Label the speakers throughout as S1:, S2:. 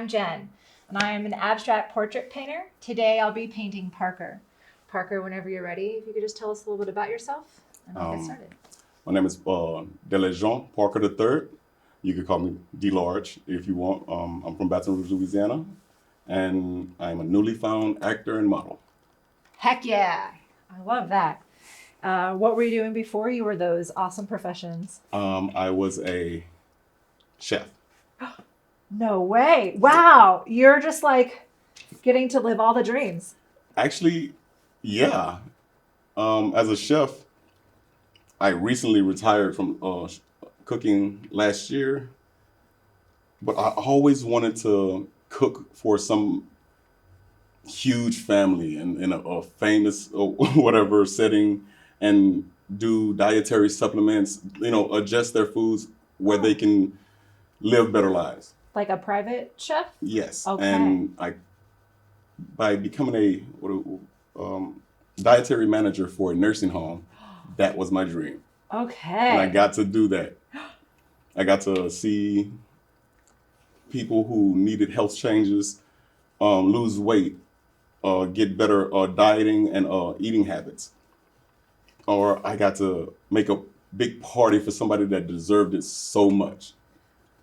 S1: I'm Jen, and I am an abstract portrait painter. Today I'll be painting Parker. Parker, whenever you're ready, if you could just tell us a little bit about yourself, and I'll get started.
S2: My name is Delejean Parker III. You could call me D-Large if you want. I'm from Baton Rouge, Louisiana, and I'm a newly found actor and model.
S1: Heck yeah! I love that. What were you doing before you were those awesome professions?
S2: I was a chef.
S1: No way. Wow. You're just like getting to live all the dreams.
S2: Actually, yeah. As a chef, I recently retired from cooking last year, but I always wanted to cook for some huge family and in a famous whatever setting and do dietary supplements, adjust their foods where they can live better lives.
S1: Like a private chef?
S2: Yes.
S1: Okay.
S2: And by becoming dietary manager for a nursing home, that was my dream.
S1: Okay.
S2: And I got to do that. I got to see people who needed health changes, lose weight, get better dieting and eating habits. Or I got to make a big party for somebody that deserved it so much.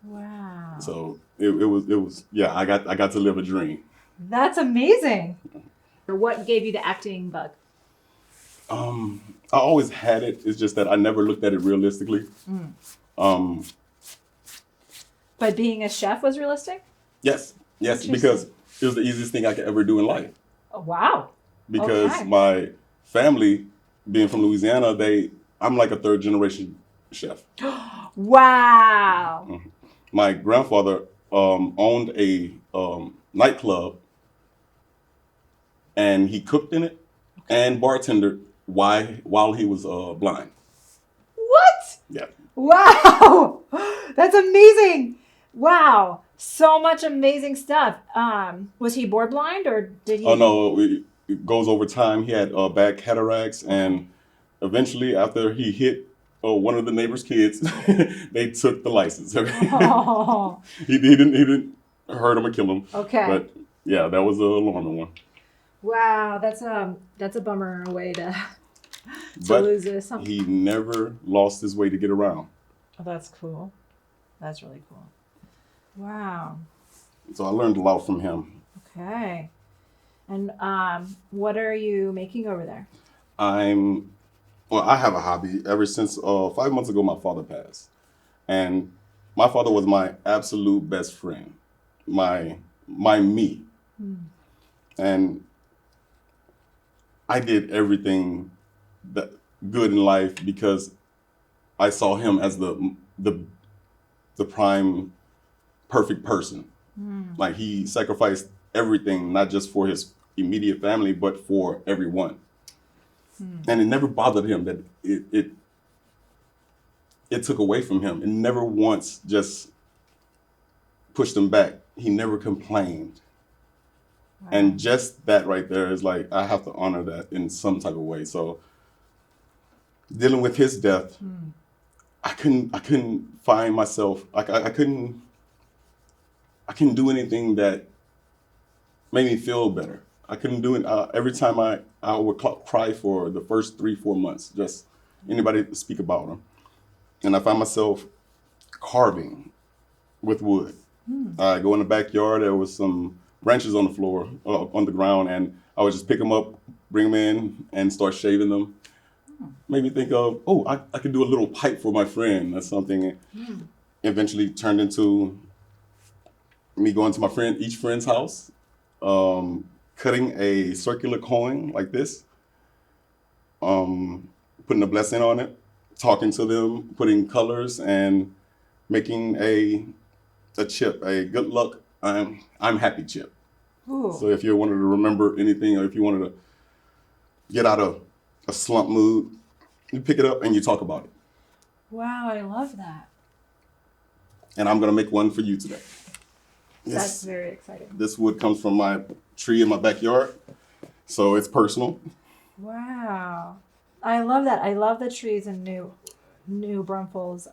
S1: Wow.
S2: So it was I got to live a dream.
S1: That's amazing. What gave you the acting bug?
S2: I always had it. It's just that I never looked at it realistically.
S1: But being a chef was realistic?
S2: Yes, because it was the easiest thing I could ever do in life.
S1: Oh, wow.
S2: Because
S1: Okay.
S2: my family, being from Louisiana, I'm like a third generation chef.
S1: Wow.
S2: My grandfather owned a nightclub, and he cooked in it and bartendered while he was blind.
S1: What?
S2: Yeah.
S1: Wow. That's amazing. Wow. So much amazing stuff. Was he board blind or did he?
S2: Oh no, it goes over time. He had bad cataracts, and eventually, after he hit one of the neighbor's kids, they took the license.
S1: Oh.
S2: He didn't hurt him or kill him.
S1: Okay.
S2: But yeah, that was a alarming one.
S1: Wow, that's a bummer in a way to
S2: But
S1: lose this. Oh,
S2: he never lost his way to get around.
S1: that's cool. That's really cool. Wow.
S2: So I learned a lot from him.
S1: Okay. And what are you making over there?
S2: I have a hobby. Ever since 5 months ago, my father passed. And my father was my absolute best friend, my me. And I did everything that good in life because I saw him as the prime perfect person. Like he sacrificed everything, not just for his immediate family, but for everyone. And it never bothered him that it took away from him. It never once just pushed him back. He never complained.
S1: Wow.
S2: And just that right there is like, I have to honor that in some type of way. So dealing with his death, I couldn't find myself, I couldn't do anything that made me feel better. I couldn't do it. Every time I would cry for the first 3-4 months, just anybody to speak about him. And I found myself carving with wood. I go in the backyard, there was some branches on the floor, on the ground, and I would just pick them up, bring them in, and start shaving them. Made me think of, I could do a little pipe for my friend or something. Eventually turned into me going to each friend's house, cutting a circular coin like this, putting a blessing on it, talking to them, putting colors, and making a chip, a good luck, I'm happy chip.
S1: Ooh.
S2: So if you wanted to remember anything, or if you wanted to get out of a slump mood, you pick it up and you talk about it.
S1: Wow, I love that.
S2: And I'm gonna make one for you today.
S1: That's very exciting.
S2: This wood comes from my tree in my backyard, so it's personal.
S1: Wow. I love that. I love the trees in New Braunfels.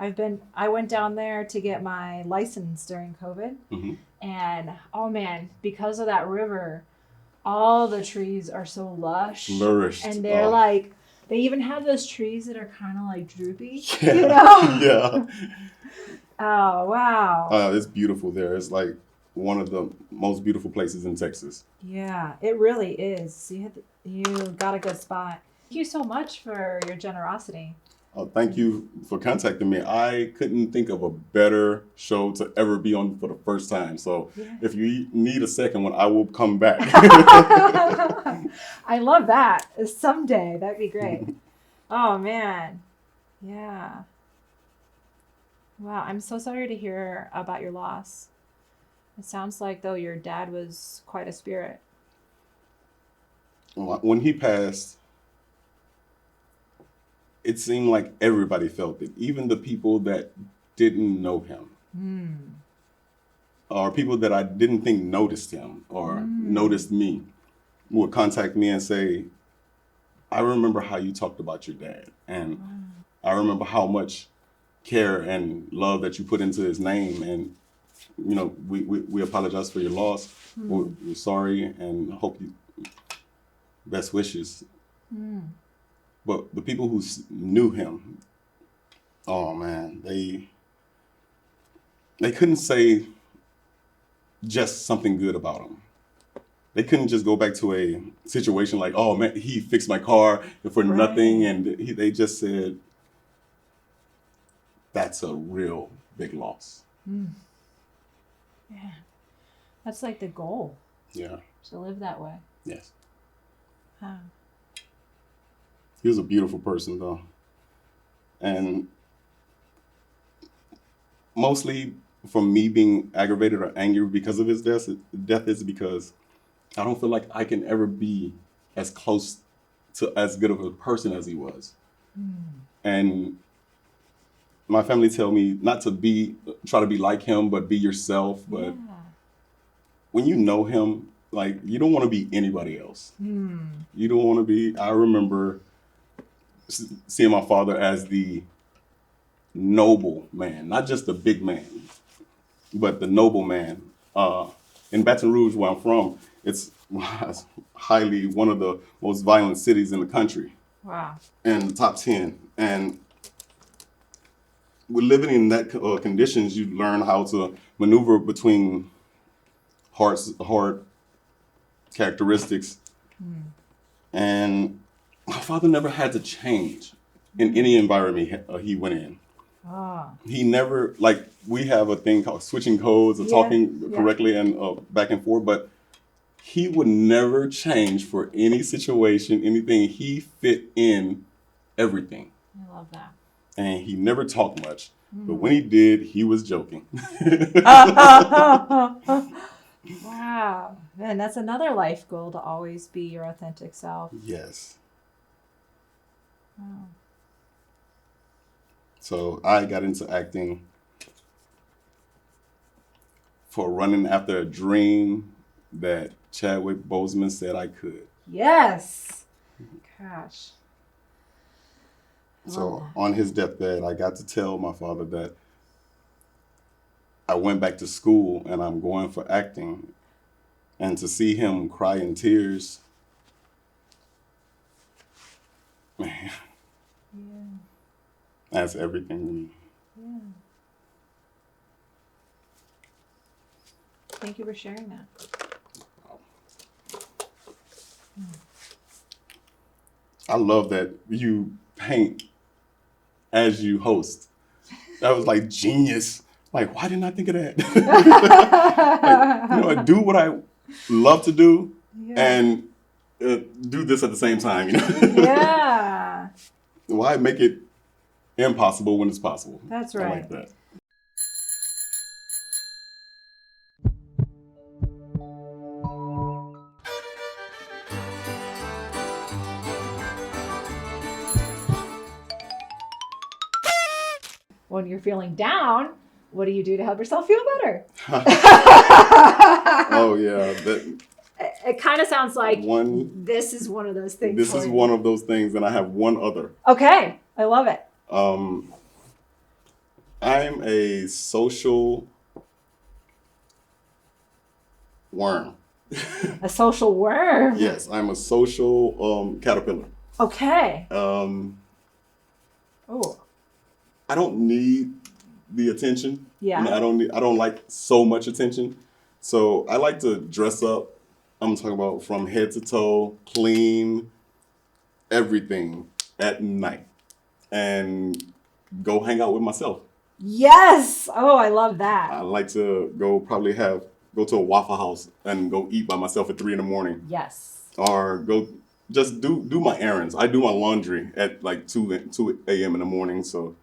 S1: I went down there to get my license during COVID.
S2: Hmm.
S1: And oh man, because of that river, all the trees are so lush.
S2: Flourished.
S1: And they're
S2: Oh.
S1: like, they even have those trees that are kind of like droopy.
S2: Yeah.
S1: You know?
S2: Yeah.
S1: Oh, wow.
S2: It's beautiful there. It's like one of the most beautiful places in Texas.
S1: Yeah, it really is. You got a good spot. Thank you so much for your generosity.
S2: Thank you for contacting me. I couldn't think of a better show to ever be on for the first time. So
S1: Yeah.
S2: if you need a second one, I will come back.
S1: I love that. Someday, that'd be great. Oh, man. Yeah. Wow, I'm so sorry to hear about your loss. It sounds like, though, your dad was quite a spirit.
S2: When he passed, it seemed like everybody felt it, even the people that didn't know him, or people that I didn't think noticed him or noticed me, would contact me and say, I remember how you talked about your dad, and I remember how much care and love that you put into his name, and we apologize for your loss. We're sorry and hope you best wishes. But the people who knew him, oh man, they couldn't say just something good about him. They couldn't just go back to a situation like, oh man, he fixed my car for nothing, and they just said, that's a real big loss.
S1: Yeah. That's like the goal,
S2: Yeah.
S1: to live that way.
S2: Yes.
S1: Huh.
S2: He was a beautiful person, though. And mostly from me being aggravated or angry because of his death is because I don't feel like I can ever be as close to as good of a person as he was. And my family tell me not to try to be like him, but be yourself. But
S1: Yeah.
S2: when you know him, like, you don't want to be anybody else. You don't want to be, I remember seeing my father as the noble man, not just the big man, but the noble man. In Baton Rouge, where I'm from, it's highly one of the most violent cities in the country,
S1: Wow.
S2: and the top 10. And we're living in that conditions. You learn how to maneuver between hard characteristics. And my father never had to change in any environment he went in. He never, like, we have a thing called switching codes or talking correctly and back and forth, but he would never change for any situation, anything. He fit in everything.
S1: I love that.
S2: And he never talked much, but when he did, he was joking.
S1: Wow. Man, that's another life goal, to always be your authentic self.
S2: Yes.
S1: Wow.
S2: So I got into acting for running after a dream that Chadwick Boseman said I could.
S1: Yes. Gosh.
S2: So on his deathbed, I got to tell my father that I went back to school and I'm going for acting, and to see him cry in tears, man, that's everything to me.
S1: Yeah. Thank you for sharing that.
S2: I love that you paint as you host. That was like genius. Like, why didn't I think of that? Like, I do what I love to do and do this at the same time.
S1: Yeah.
S2: Why make it impossible when it's possible?
S1: That's
S2: I
S1: right.
S2: like that.
S1: When you're feeling down, what do you do to help yourself feel better?
S2: Oh yeah,
S1: It kind of sounds like
S2: one.
S1: this is one of those things.
S2: This is one of those things, and I have one other.
S1: Okay, I love it.
S2: I'm a social worm.
S1: A social worm.
S2: Yes, I'm a social caterpillar.
S1: Okay.
S2: Um,
S1: Oh.
S2: I don't need the attention.
S1: Yeah.
S2: I don't like so much attention. So I like to dress up. I'm talking about from head to toe, clean, everything at night, and go hang out with myself.
S1: Yes. Oh, I love that.
S2: I like to go to a Waffle House and go eat by myself at 3 a.m.
S1: Yes.
S2: or go just do my errands. I do my laundry at like 2 a.m. in the morning, so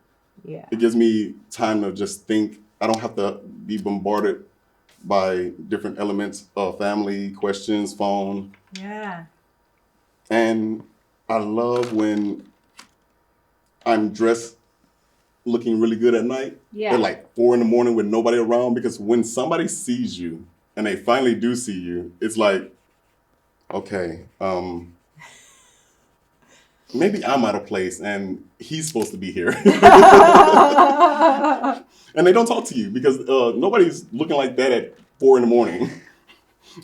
S1: Yeah.
S2: it gives me time to just think. I don't have to be bombarded by different elements of family, questions, phone.
S1: Yeah.
S2: And I love when I'm dressed looking really good at night
S1: Yeah.
S2: at like 4 a.m. with nobody around, because when somebody sees you and they finally do see you, it's like, okay, maybe I'm out of place and he's supposed to be here. And they don't talk to you because nobody's looking like that at 4 a.m.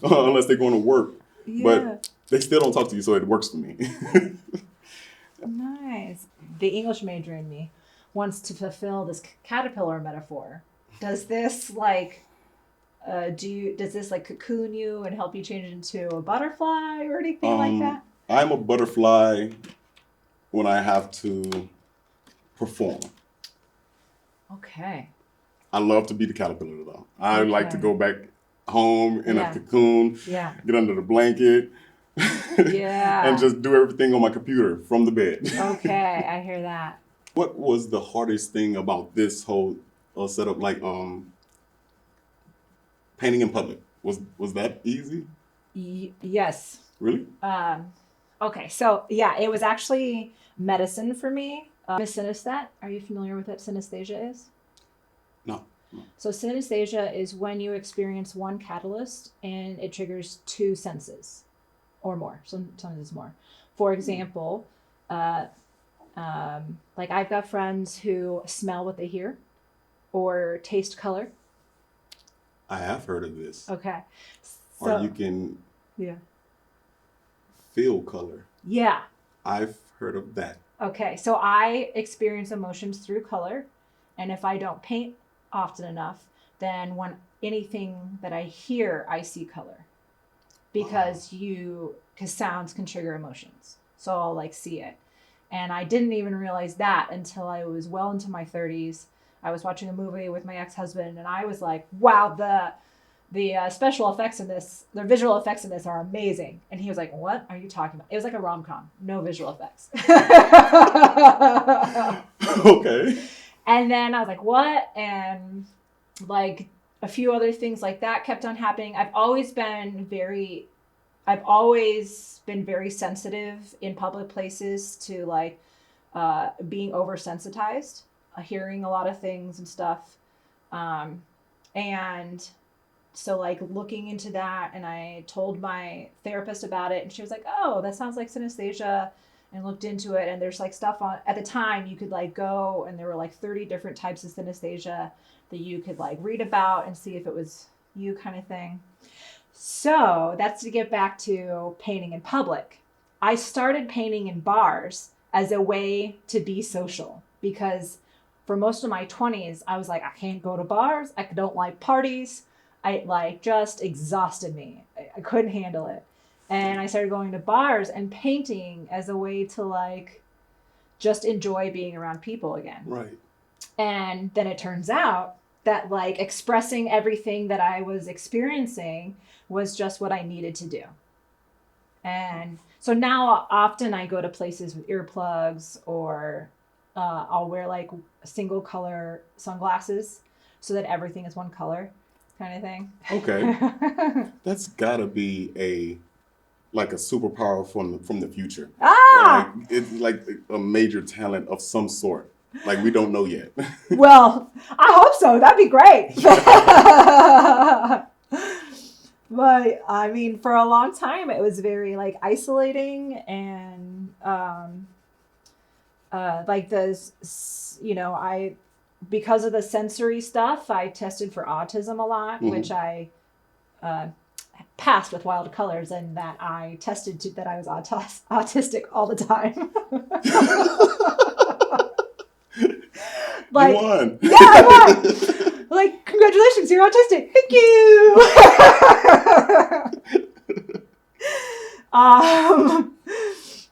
S2: Unless they're going to work.
S1: Yeah.
S2: But they still don't talk to you, so it works for me.
S1: Nice. The English major in me wants to fulfill this caterpillar metaphor. Does this like does this like cocoon you and help you change into a butterfly or anything like that?
S2: I'm a butterfly when I have to perform.
S1: Okay.
S2: I love to be the caterpillar though. I like to
S1: Okay.
S2: go back home in
S1: Yeah.
S2: a cocoon,
S1: Yeah.
S2: get under the blanket,
S1: Yeah.
S2: and just do everything on my computer from the bed.
S1: Okay, I hear that.
S2: What was the hardest thing about this whole setup? Like painting in public. Was that easy?
S1: Yes.
S2: Really?
S1: Okay, so yeah, it was actually medicine for me. Synesthesia. Are you familiar with what synesthesia is?
S2: No.
S1: So synesthesia is when you experience one catalyst and it triggers two senses or more. Sometimes it's more. For example, like I've got friends who smell what they hear or taste color.
S2: I have heard of this.
S1: Okay.
S2: Or you can
S1: yeah.
S2: feel color.
S1: Yeah.
S2: I've heard of that.
S1: Okay. So I experience emotions through color. And if I don't paint often enough, then when anything that I hear, I see color. Because sounds can trigger emotions. So I'll like see it. And I didn't even realize that until I was well into my 30s. I was watching a movie with my ex-husband and I was like, wow, the special effects in this, the visual effects in this are amazing. And he was like, what are you talking about? It was like a rom-com, no visual effects.
S2: Okay.
S1: And then I was like, what? And like a few other things like that kept on happening. I've always been very sensitive in public places to like being oversensitized, hearing a lot of things and stuff. And so like looking into that, and I told my therapist about it and she was like, oh, that sounds like synesthesia, and looked into it. And there's like stuff on, at the time you could like go and there were like 30 different types of synesthesia that you could like read about and see if it was you kind of thing. So that's to get back to painting in public. I started painting in bars as a way to be social because for most of my 20s, I was like, I can't go to bars. I don't like parties. I like just exhausted me. I couldn't handle it. And I started going to bars and painting as a way to like just enjoy being around people again.
S2: Right.
S1: And then it turns out that like expressing everything that I was experiencing was just what I needed to do. And so now often I go to places with earplugs or I'll wear like single color sunglasses so that everything is one color kind of thing.
S2: Okay. That's gotta be a superpower from the future.
S1: Ah!
S2: Like, it's like a major talent of some sort. Like we don't know yet.
S1: Well, I hope so. That'd be great. But I mean, for a long time, it was very like isolating and like this, you know, I because of the sensory stuff, I tested for autism a lot, which I passed with wild colors, and that I tested that I was autistic all the time.
S2: You won.
S1: Yeah, I won. Like, congratulations, you're autistic. Thank you.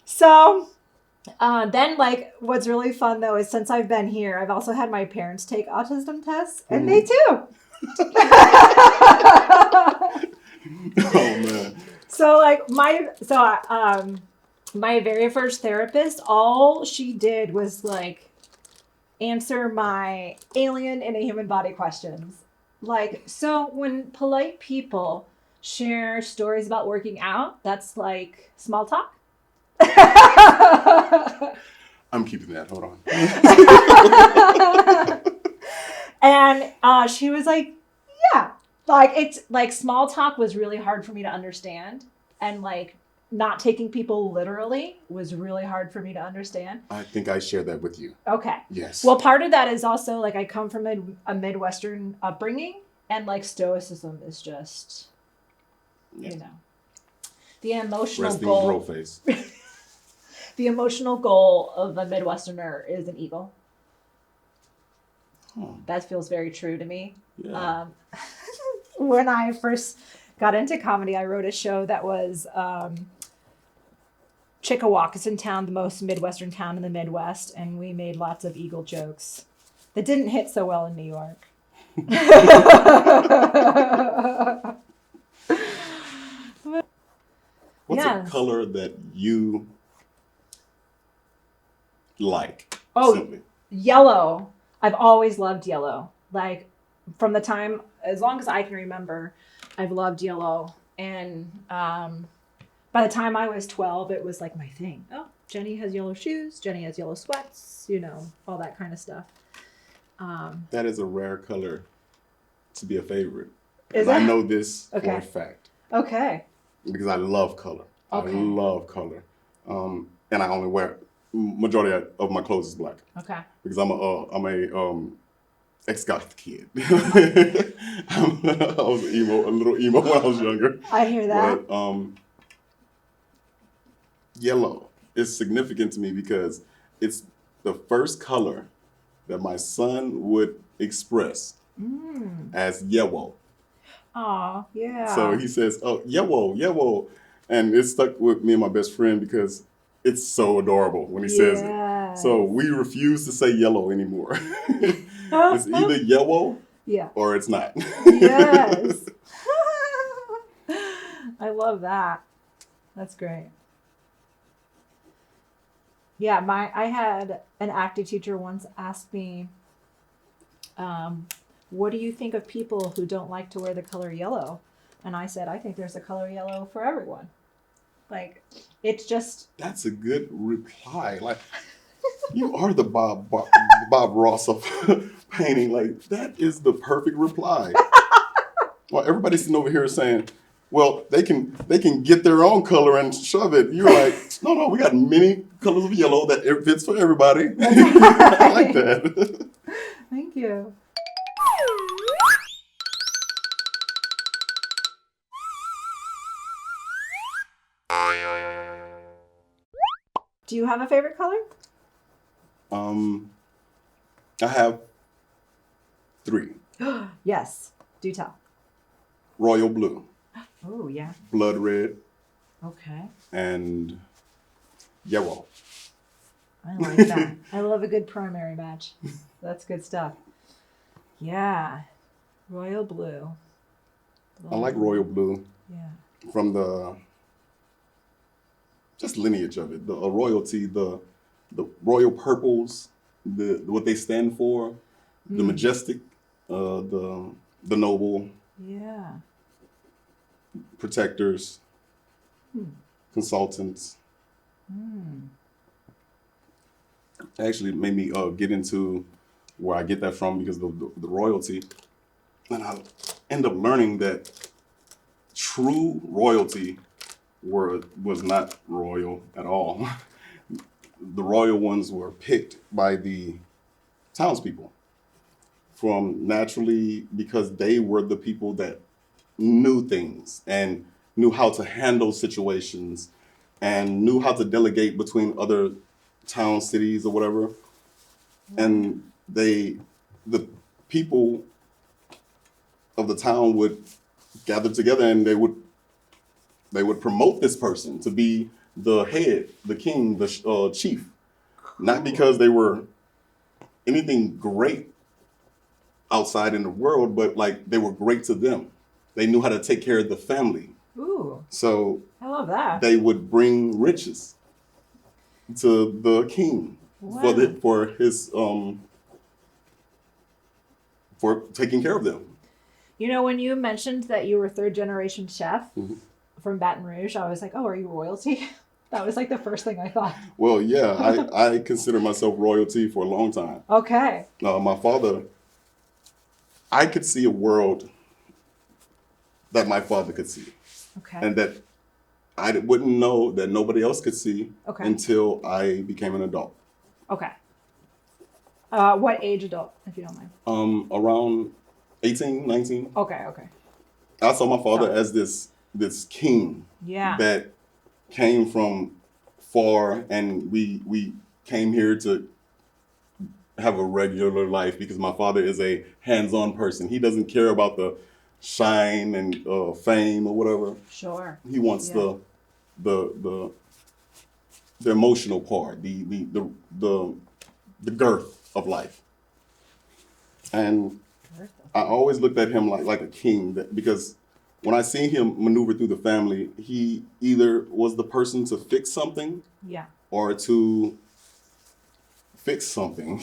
S1: So then, like, what's really fun though is since I've been here, I've also had my parents take autism tests, and they too.
S2: Oh man.
S1: So like my very first therapist, all she did was like answer my alien in a human body questions. Like, so when polite people share stories about working out, that's like small talk.
S2: I'm keeping that. Hold on.
S1: And she was like, yeah, like it's like small talk was really hard for me to understand, and like not taking people literally was really hard for me to understand.
S2: I think I share that with you.
S1: Okay.
S2: Yes.
S1: Well, part of that is also like I come from a Midwestern upbringing, and like stoicism is just, you know, the emotional
S2: Resting
S1: goal.
S2: bro face.
S1: The emotional goal of a Midwesterner is an eagle. That feels very true to me.
S2: Yeah.
S1: When I first got into comedy, I wrote a show that was Chickawaukee town, the most Midwestern town in the Midwest, and we made lots of eagle jokes that didn't hit so well in New York.
S2: What's a color that you like?
S1: Oh,
S2: simply?
S1: Yellow. I've always loved yellow. Like from the time, as long as I can remember, I've loved yellow. And by the time I was 12, it was like my thing. Oh, Jenny has yellow shoes. Jenny has yellow sweats, you know, all that kind of stuff.
S2: That is a rare color to be a favorite.
S1: Is
S2: I
S1: it?
S2: know this for
S1: Okay.
S2: a fact.
S1: Okay.
S2: Because I love color.
S1: Okay.
S2: I love color. And I only wear, majority of my clothes is black.
S1: Okay.
S2: Because I'm a ex-goth kid. I was a little emo when I was younger.
S1: I hear that.
S2: But yellow is significant to me because it's the first color that my son would express as yellow.
S1: Aw, yeah.
S2: So he says, "Oh, yellow, yellow," and it stuck with me and my best friend because it's so adorable when he says it. So we refuse to say yellow anymore. It's either yellow, or it's not.
S1: Yes. I love that. That's great. Yeah, I had an acting teacher once ask me, what do you think of people who don't like to wear the color yellow? And I said, I think there's a color yellow for everyone. Like, it's just... That's
S2: a good reply. Like, you are the Bob Ross of painting. Like, that is the perfect reply. Well, everybody's sitting over here saying, well, they can get their own color and shove it. You're like, no, we got many colors of yellow that it fits for everybody. I like that.
S1: Thank you. Do you have a favorite color?
S2: I have 3.
S1: Yes, do tell.
S2: Royal blue.
S1: Oh, yeah.
S2: Blood red.
S1: Okay.
S2: And yellow.
S1: I like that. I love a good primary match. That's good stuff. Yeah. Royal blue.
S2: I like royal blue.
S1: Yeah.
S2: From the just lineage of it, the royalty, the royal purples, what they stand for, the majestic, the noble, protectors, consultants. Actually made me get into where I get that from because the royalty, and I end up learning that true royalty was not royal at all. The royal ones were picked by the townspeople. from naturally because they were the people that knew things and knew how to handle situations and knew how to delegate between other towns, cities, or whatever. And the people of the town would gather together and they would promote this person to be the head, the king, the chief, not because they were anything great outside in the world, but like they were great to them. They knew how to take care of the family.
S1: Ooh,
S2: So
S1: I love that.
S2: they would bring riches to the king
S1: Wow.
S2: for his for taking care of them.
S1: You know, when you mentioned that you were third generation chef
S2: Mhm.
S1: from Baton Rouge, I was like, oh, are you royalty? That was like the first thing I thought.
S2: Well, yeah, I consider myself royalty for a long time.
S1: Okay.
S2: My father, I could see a world that my father could see,
S1: Okay.
S2: and that I wouldn't know that nobody else could see
S1: Okay.
S2: until I became an adult.
S1: Okay. What age adult, if you don't mind?
S2: Around 18, 19,
S1: Okay. Okay.
S2: I saw my father as this king
S1: Yeah.
S2: that came from far, and we came here to have a regular life because my father is a hands-on person. He doesn't care about the shine and fame or whatever.
S1: Sure.
S2: He wants
S1: Yeah.
S2: the emotional part, the girth of life. And I always looked at him like a king because when I seen him maneuver through the family, he either was the person to fix something
S1: Yeah.
S2: or to fix something.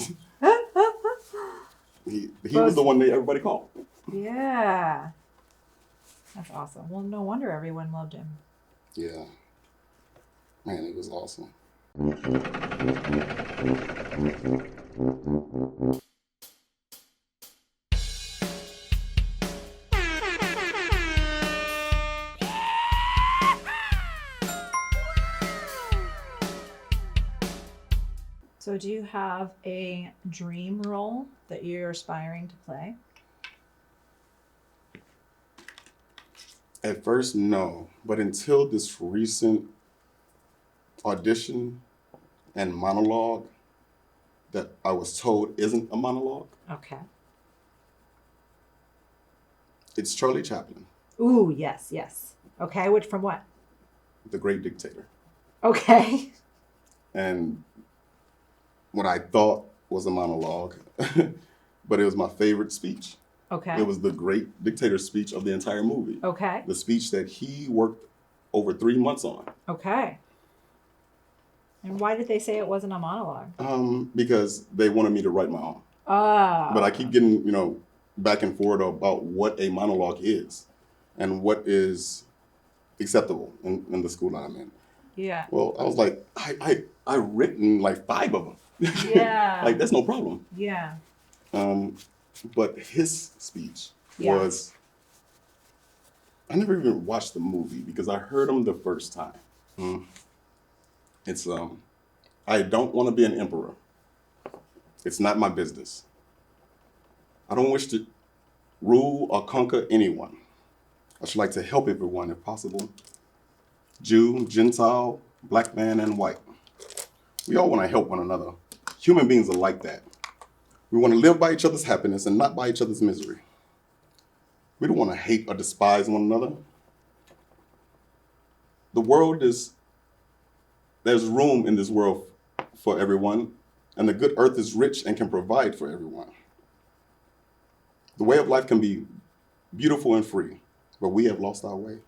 S2: He was the one that everybody called.
S1: Yeah. That's awesome. Well, no wonder everyone loved him.
S2: Yeah. Man, it was awesome.
S1: So, do you have a dream role that you're aspiring to play?
S2: At first, no. But until this recent audition and monologue that I was told isn't a monologue,
S1: Okay.
S2: it's Charlie Chaplin,
S1: Ooh, yes, yes. Okay, which from what?
S2: the great dictator.
S1: Okay.
S2: And what I thought was a monologue, but it was my favorite speech.
S1: Okay.
S2: It was the great dictator speech of the entire movie.
S1: Okay.
S2: The speech that he worked over 3 months on.
S1: Okay. And why did they say it wasn't a monologue?
S2: Because they wanted me to write my own.
S1: Ah.
S2: But I keep getting, back and forth about what a monologue is and what is acceptable in the school that I'm in.
S1: Yeah.
S2: Well, I was like, I written like 5 of them.
S1: Yeah.
S2: Like, that's no problem.
S1: Yeah.
S2: But his speech
S1: Yeah.
S2: was, I never even watched the movie because I heard him the first time. It's, I don't want to be an emperor. It's not my business. I don't wish to rule or conquer anyone. I should like to help everyone if possible. Jew, Gentile, black man, and white. We all want to help one another. Human beings are like that. We want to live by each other's happiness and not by each other's misery. We don't want to hate or despise one another. The world there's room in this world for everyone, and the good earth is rich and can provide for everyone. The way of life can be beautiful and free, but we have lost our way.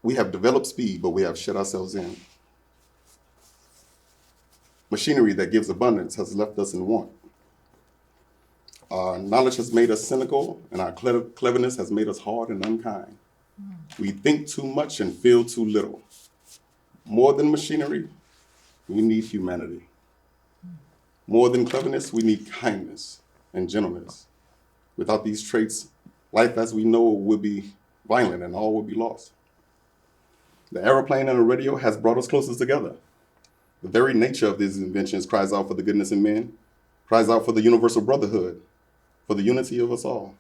S2: We have developed speed, but we have shut ourselves in. Machinery that gives abundance has left us in want. Our knowledge has made us cynical, and our cleverness has made us hard and unkind. We think too much and feel too little. More than machinery, we need humanity. More than cleverness, we need kindness and gentleness. Without these traits, life as we know it would be violent and all would be lost. The airplane and the radio has brought us closer together. The very nature of these inventions cries out for the goodness in men, cries out for the universal brotherhood, for the unity of us all.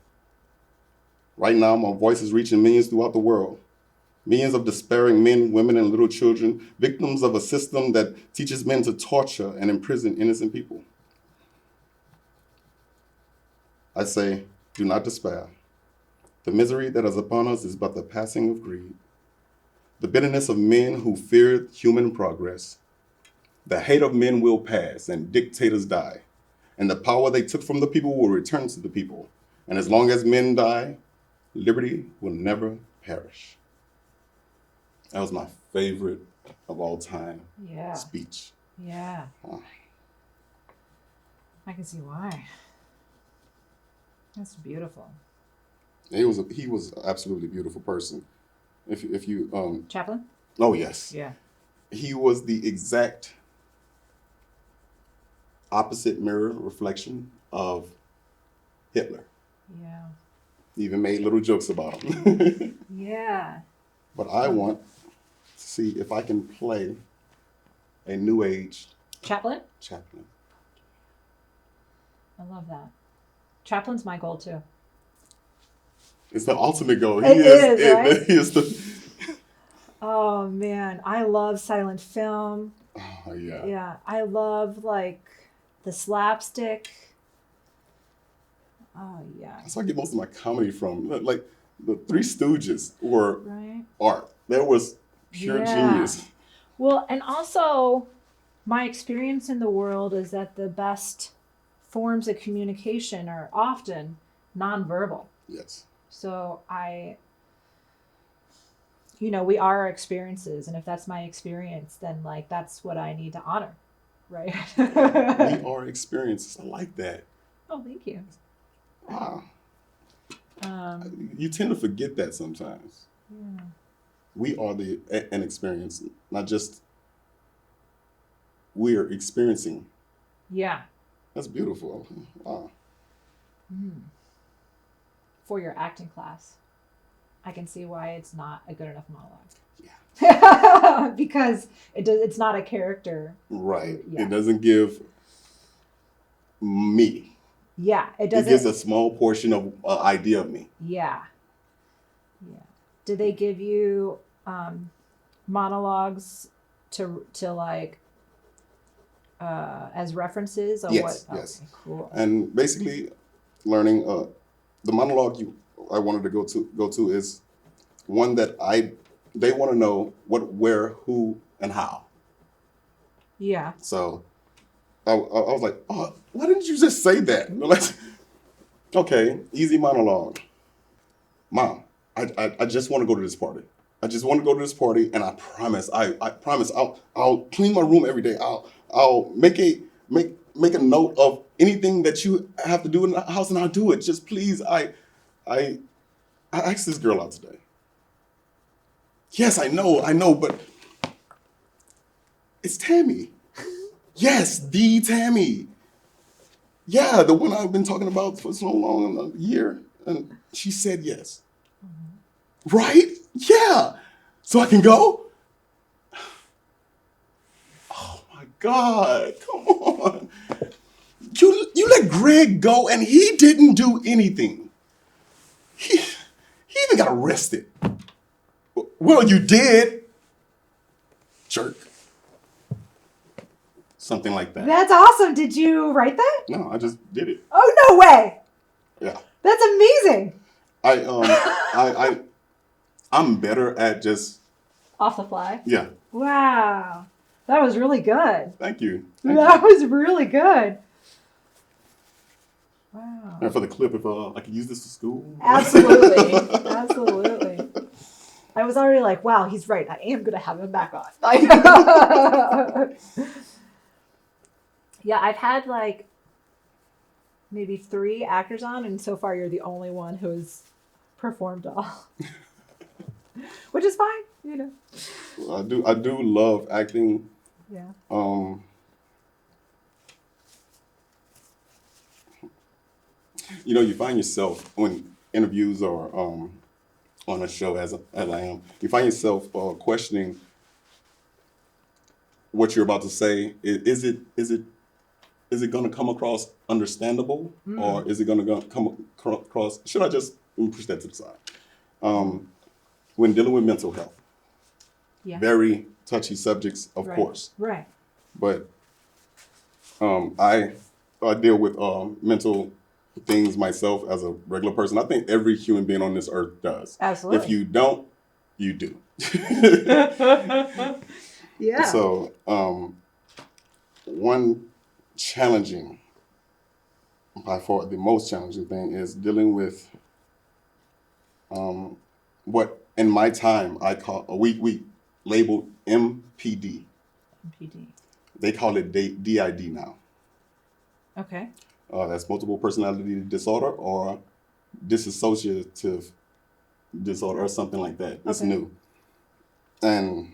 S2: Right now, my voice is reaching millions throughout the world. Millions of despairing men, women, and little children, victims of a system that teaches men to torture and imprison innocent people. I say, do not despair. The misery that is upon us is but the passing of greed. The bitterness of men who fear human progress. The hate of men will pass and dictators die. And the power they took from the people will return to the people. And as long as men die, liberty will never perish. That was my favorite of all time speech.
S1: Yeah. I can see why. That's beautiful.
S2: He was an absolutely beautiful person. If you
S1: Chaplin?
S2: Oh yes.
S1: Yeah.
S2: He was the exact opposite mirror reflection of Hitler.
S1: Yeah.
S2: He even made little jokes about him.
S1: Yeah.
S2: But I want to see if I can play a new age
S1: Chaplin?
S2: Chaplin.
S1: I love that. Chaplin's my goal too.
S2: It's the ultimate goal.
S1: It is, right?
S2: He is the.
S1: Oh man, I love silent film.
S2: Oh yeah.
S1: Yeah, I love like the slapstick. Oh yeah.
S2: That's where I get most of my comedy from. Like the Three Stooges were
S1: Right.
S2: art. That was pure genius.
S1: Well, and also my experience in the world is that the best forms of communication are often nonverbal.
S2: Yes.
S1: So we are our experiences, and if that's my experience, then like that's what I need to honor, right?
S2: We are experiences. I like that.
S1: Oh, thank you.
S2: Wow. You tend to forget that sometimes.
S1: Yeah.
S2: We are an experience, not just we're experiencing.
S1: Yeah.
S2: That's beautiful. Wow.
S1: For your acting class, I can see why it's not a good enough monologue.
S2: Yeah.
S1: Because it's not a character.
S2: Right.
S1: Yeah.
S2: It doesn't give me.
S1: Yeah, it doesn't.
S2: It gives a small portion of idea of me.
S1: Yeah. Yeah. Did they give you monologues to like as references or
S2: Yes,
S1: what?
S2: yes.
S1: Okay, cool.
S2: And basically, learning the monologue I wanted to go to is one that they want to know what, where, who, and how.
S1: Yeah.
S2: So I was like, oh, why didn't you just say that? Okay, easy monologue. Mom, I just want to go to this party. I just want to go to this party, and I promise I'll clean my room every day. I'll make a note of anything that you have to do in the house, and I'll do it. Just please, I asked this girl out today. Yes, I know, but it's Tammy. Yes, the Tammy. Yeah, the one I've been talking about for so long, a year, and she said yes. Mm-hmm. Right? Yeah. So I can go? Oh my God, come on. You let Greg go and he didn't do anything. He even got arrested. Well, you did. Jerk. Something like that.
S1: That's awesome. Did you write that?
S2: No, I just did it.
S1: Oh, no way.
S2: Yeah.
S1: That's amazing.
S2: I'm better at just
S1: off the fly.
S2: Yeah.
S1: Wow. That was really good.
S2: Thank you.
S1: That was really good. Wow.
S2: And for the clip, if I could use this for school.
S1: Absolutely. Absolutely. I was already like, wow, he's right. I am going to have him back on. Like, yeah, I've had like maybe 3 actors on, and so far you're the only one who has performed all. Which is fine, you know.
S2: Well, I do love acting.
S1: Yeah.
S2: You find yourself when interviews or on a show as I am, you find yourself questioning what you're about to say, is it going to come across understandable, or is it going to come across? Should I just let me push that to the side? When dealing with mental health,
S1: Yeah.
S2: very touchy subjects, of
S1: Right.
S2: course,
S1: Right.
S2: but I deal with mental things myself as a regular person. I think every human being on this earth does.
S1: Absolutely.
S2: If you don't, you do.
S1: Yeah.
S2: So one challenging, by far the most challenging thing, is dealing with what in my time I call we labeled MPD.
S1: MPD.
S2: They call it DID now.
S1: Okay.
S2: That's multiple personality disorder or dissociative disorder or something like that. It's
S1: Okay.
S2: new. And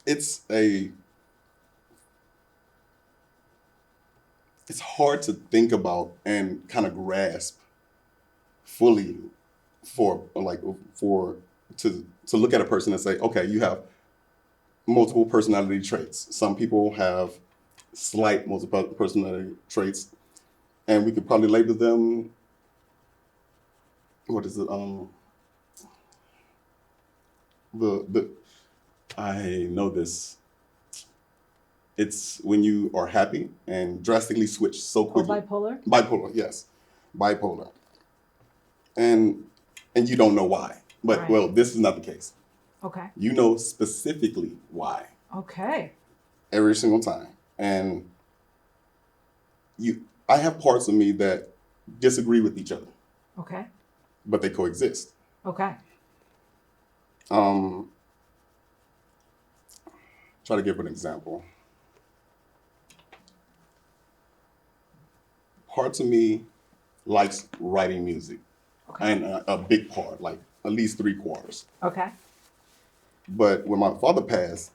S2: it's hard to think about and kind of grasp fully to look at a person and say, okay, you have multiple personality traits. Some people have slight multiple personality traits, and we could probably label them, what is it? The I know this. It's when you are happy and drastically switch so
S1: Oh,
S2: quickly.
S1: bipolar.
S2: Bipolar, yes, bipolar, and you don't know why. But
S1: Right.
S2: well, this is not the case.
S1: Okay.
S2: You know specifically why
S1: Okay.
S2: every single time, and I have parts of me that disagree with each other,
S1: Okay.
S2: but they coexist.
S1: Okay.
S2: Try to give an example. Parts of me likes writing music,
S1: Okay.
S2: and a big part, like at least 3/4.
S1: Okay.
S2: But when my father passed,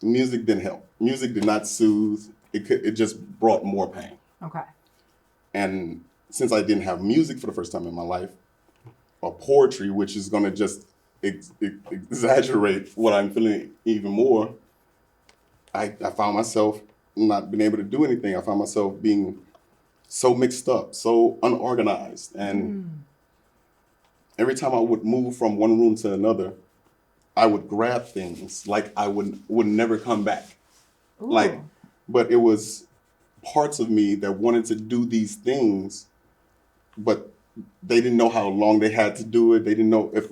S2: music didn't help. Music did not soothe. It just brought more pain.
S1: Okay.
S2: And since I didn't have music for the first time in my life, or poetry, which is going to just exaggerate what I'm feeling even more, I found myself not being able to do anything. I found myself being so mixed up, so unorganized. And every time I would move from one room to another, I would grab things like I would never come back.
S1: Ooh.
S2: Like, but it was parts of me that wanted to do these things, but they didn't know how long they had to do it. They didn't know if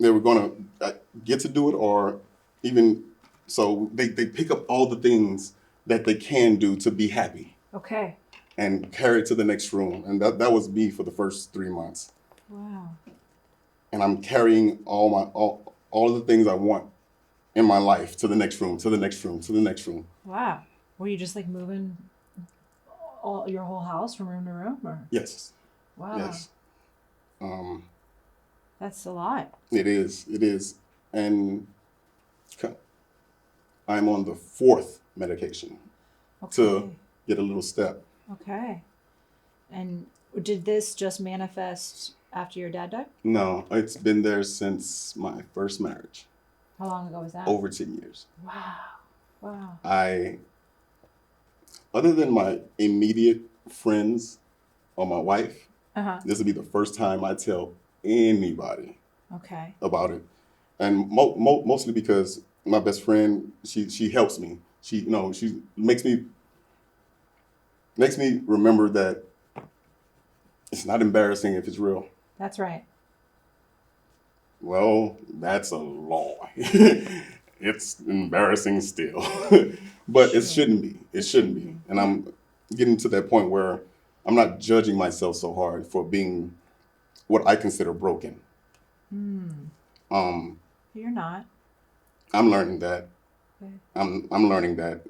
S2: they were going to get to do it, or even so they pick up all the things that they can do to be happy
S1: Okay.
S2: and carry it to the next room. And that was me for the first 3 months.
S1: Wow.
S2: And I'm carrying all of the things I want in my life to the next room, to the next room, to the next room.
S1: Wow. Were you just like moving your whole house from room to room, or?
S2: Yes.
S1: Wow.
S2: Yes.
S1: That's a lot.
S2: It is. And I'm on the 4th medication
S1: Okay.
S2: to get a little step.
S1: Okay. And did this just manifest after your dad died?
S2: No, it's been there since my first marriage,
S1: How long ago was that?
S2: over 10 years.
S1: Wow. Wow.
S2: Other than my immediate friends or my wife,
S1: Uh-huh.
S2: this will be the first time I tell anybody
S1: Okay.
S2: about it. And mostly because my best friend, she helps me. She makes me remember that it's not embarrassing if it's real.
S1: That's right.
S2: Well, that's a lie. It's embarrassing still. But it shouldn't be. It shouldn't be. And I'm getting to that point where I'm not judging myself so hard for being what I consider broken.
S1: You're not.
S2: I'm learning that.
S1: Okay.
S2: I'm learning that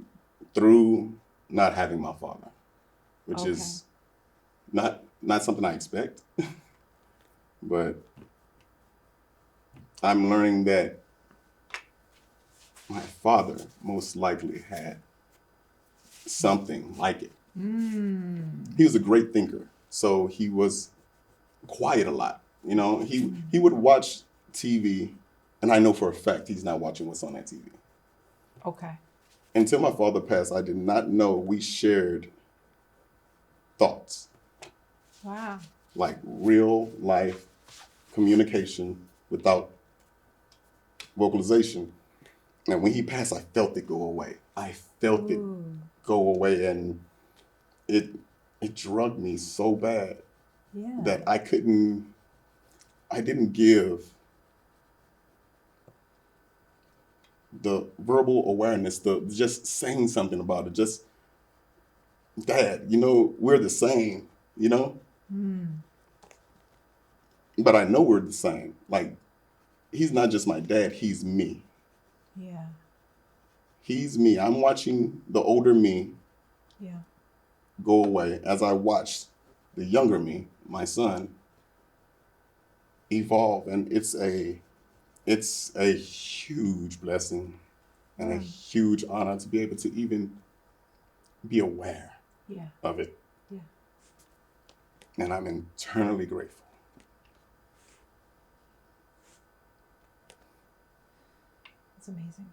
S2: through not having my father, which
S1: Okay.
S2: is not something I expect. But I'm learning that my father most likely had something like it. He was a great thinker, so he was quiet a lot. He would watch TV And I know for a fact he's not watching what's on that TV.
S1: Okay.
S2: Until my father passed, I did not know we shared thoughts,
S1: Wow.
S2: like real life communication without vocalization. And when he passed, I felt it go away. I felt it
S1: Ooh.
S2: go away, and it drugged me so bad
S1: Yeah.
S2: that I didn't give the verbal awareness, the just saying something about it. Just, Dad, we're the same,
S1: Mm.
S2: but I know we're the same. Like, he's not just my dad, he's me.
S1: Yeah.
S2: He's me. I'm watching the older me
S1: Yeah.
S2: go away as I watched the younger me, my son, evolve. And it's a huge blessing and a
S1: Yeah.
S2: huge honor to be able to even be aware
S1: Yeah.
S2: of it.
S1: Yeah.
S2: And I'm eternally grateful.
S1: It's amazing.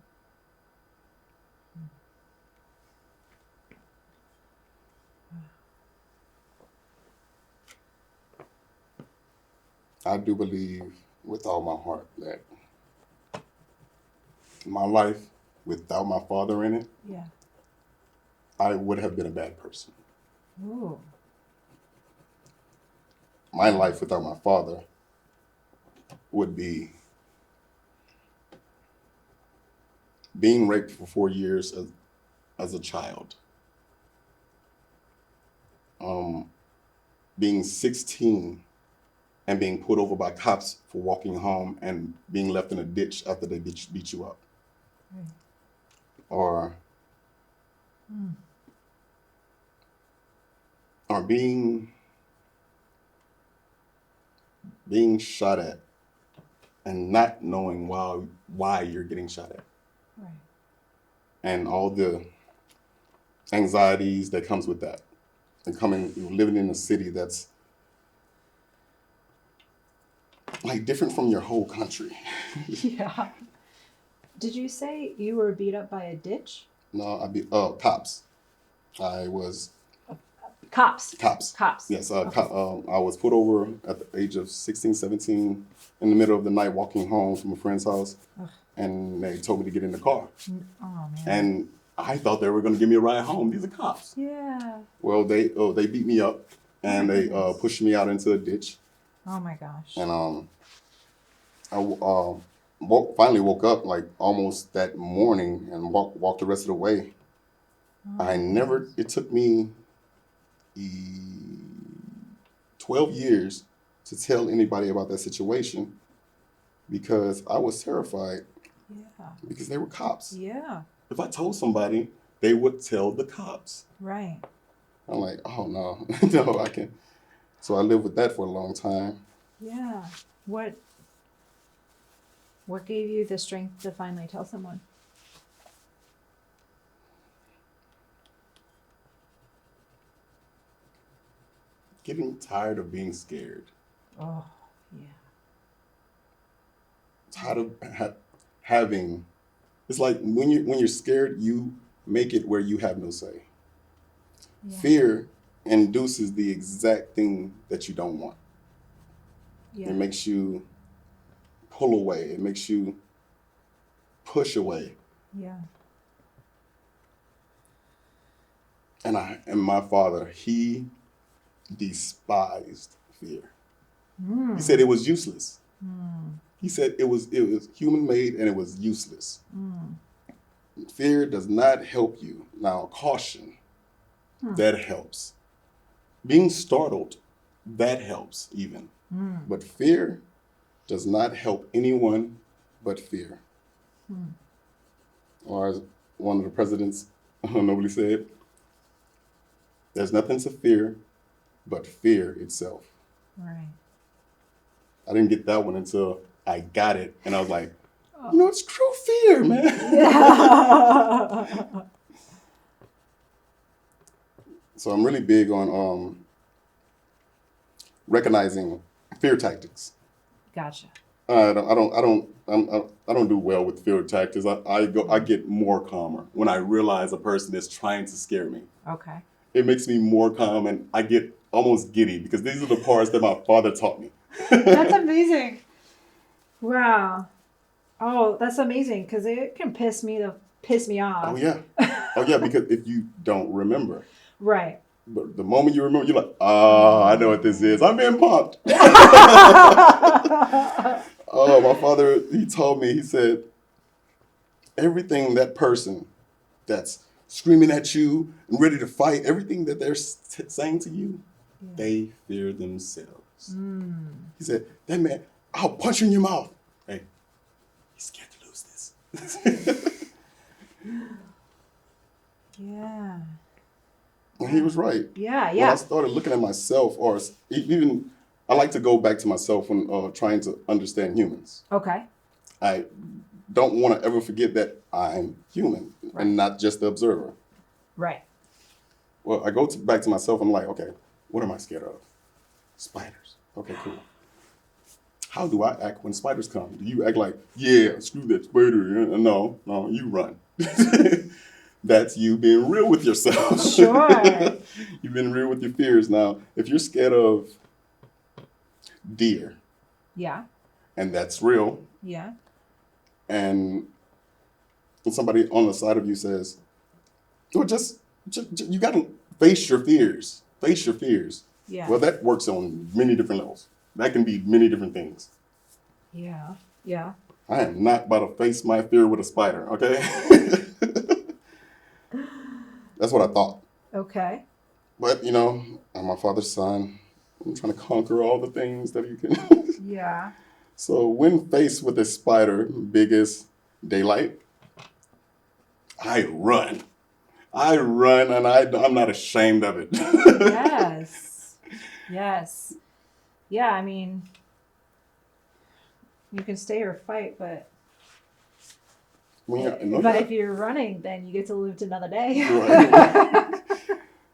S2: I do believe with all my heart that my life without my father in it,
S1: Yeah.
S2: I would have been a bad person.
S1: Ooh.
S2: My life without my father would be being raped for 4 years as a child, being 16 and being pulled over by cops for walking home and being left in a ditch after they beat you up,
S1: Right.
S2: or or being shot at and not knowing why you're getting shot at,
S1: Right.
S2: and all the anxieties that comes with that, and living in a city that's like different from your whole country.
S1: Yeah. Did you say you were beat up by a ditch?
S2: No, cops. I was
S1: Cops.
S2: cops.
S1: Cops.
S2: Yes,
S1: Okay.
S2: I was pulled over at the age of 16, 17 in the middle of the night walking home from a friend's house,
S1: Ugh.
S2: and they told me to get in the car.
S1: Oh man.
S2: And I thought they were going to give me a ride home. These are cops.
S1: Yeah.
S2: Well, they beat me up, and
S1: my
S2: they
S1: goodness.
S2: pushed me out into a ditch.
S1: Oh my gosh.
S2: And I finally woke up like almost that morning and walked the rest of the way. It took me 12 years to tell anybody about that situation because I was terrified
S1: Yeah.
S2: because they were cops.
S1: Yeah.
S2: If I told somebody, they would tell the cops.
S1: Right.
S2: I'm like, oh no, no, I can't. So I lived with that for a long time.
S1: Yeah. What gave you the strength to finally tell someone?
S2: Getting tired of being scared.
S1: Oh, yeah.
S2: Tired of having. It's like when you're scared, you make it where you have no say.
S1: Yeah.
S2: Fear induces the exact thing that you don't want.
S1: Yeah.
S2: It makes you pull away. It makes you push away.
S1: Yeah.
S2: And my father, he despised fear. He said it was useless. He said it was human made and it was useless. Fear does not help you. Now, caution, that helps. Being startled, that helps even. But fear does not help anyone but fear. Or as one of the presidents nobly said, there's nothing to fear but fear itself.
S1: Right.
S2: I didn't get that one until I got it, and I was like, it's true fear, man.
S1: Yeah.
S2: So I'm really big on recognizing fear tactics.
S1: Gotcha.
S2: I don't do well with fear tactics. I get more calmer when I realize a person is trying to scare me.
S1: Okay.
S2: It makes me more calm, and I get almost giddy because these are the parts that my father taught me.
S1: That's amazing. Wow. Oh, that's amazing because it can piss me off.
S2: Oh yeah, because if you don't remember,
S1: Right.
S2: but the moment you remember, you're like, I know what this is. I'm being punked. Oh, my father, he told me, he said, everything that person that's screaming at you and ready to fight, everything that they're saying to you, they fear themselves. He said, that man, I'll punch you in your mouth. Hey, he's scared to lose this.
S1: Yeah.
S2: And he was right.
S1: Yeah,
S2: When
S1: yeah.
S2: I started looking at myself, or even, I like to go back to myself when trying to understand humans.
S1: Okay.
S2: I don't want to ever forget that I'm human
S1: Right.
S2: and not just the observer.
S1: Right.
S2: Well, I go back to myself. I'm like, okay, what am I scared of? Spiders. Okay, cool. How do I act when spiders come? Do you act like, yeah, screw that spider? No, you run. That's you being real with yourself.
S1: Sure.
S2: You've been real with your fears. Now, if you're scared of deer,
S1: Yeah.
S2: and that's real,
S1: Yeah.
S2: and somebody on the side of you says, well, just you got to face your fears. Face your fears.
S1: Yeah.
S2: Well, that works on many different levels. That can be many different things.
S1: Yeah. Yeah.
S2: I am not about to face my fear with a spider, okay? That's what I thought.
S1: Okay.
S2: But, I'm my father's son. I'm trying to conquer all the things that you can.
S1: Yeah.
S2: So when faced with a spider big as daylight, I run. And I'm not ashamed of it.
S1: Yes. Yes. Yeah, I mean, you can stay or fight, but if you're running, then you get to live to another day.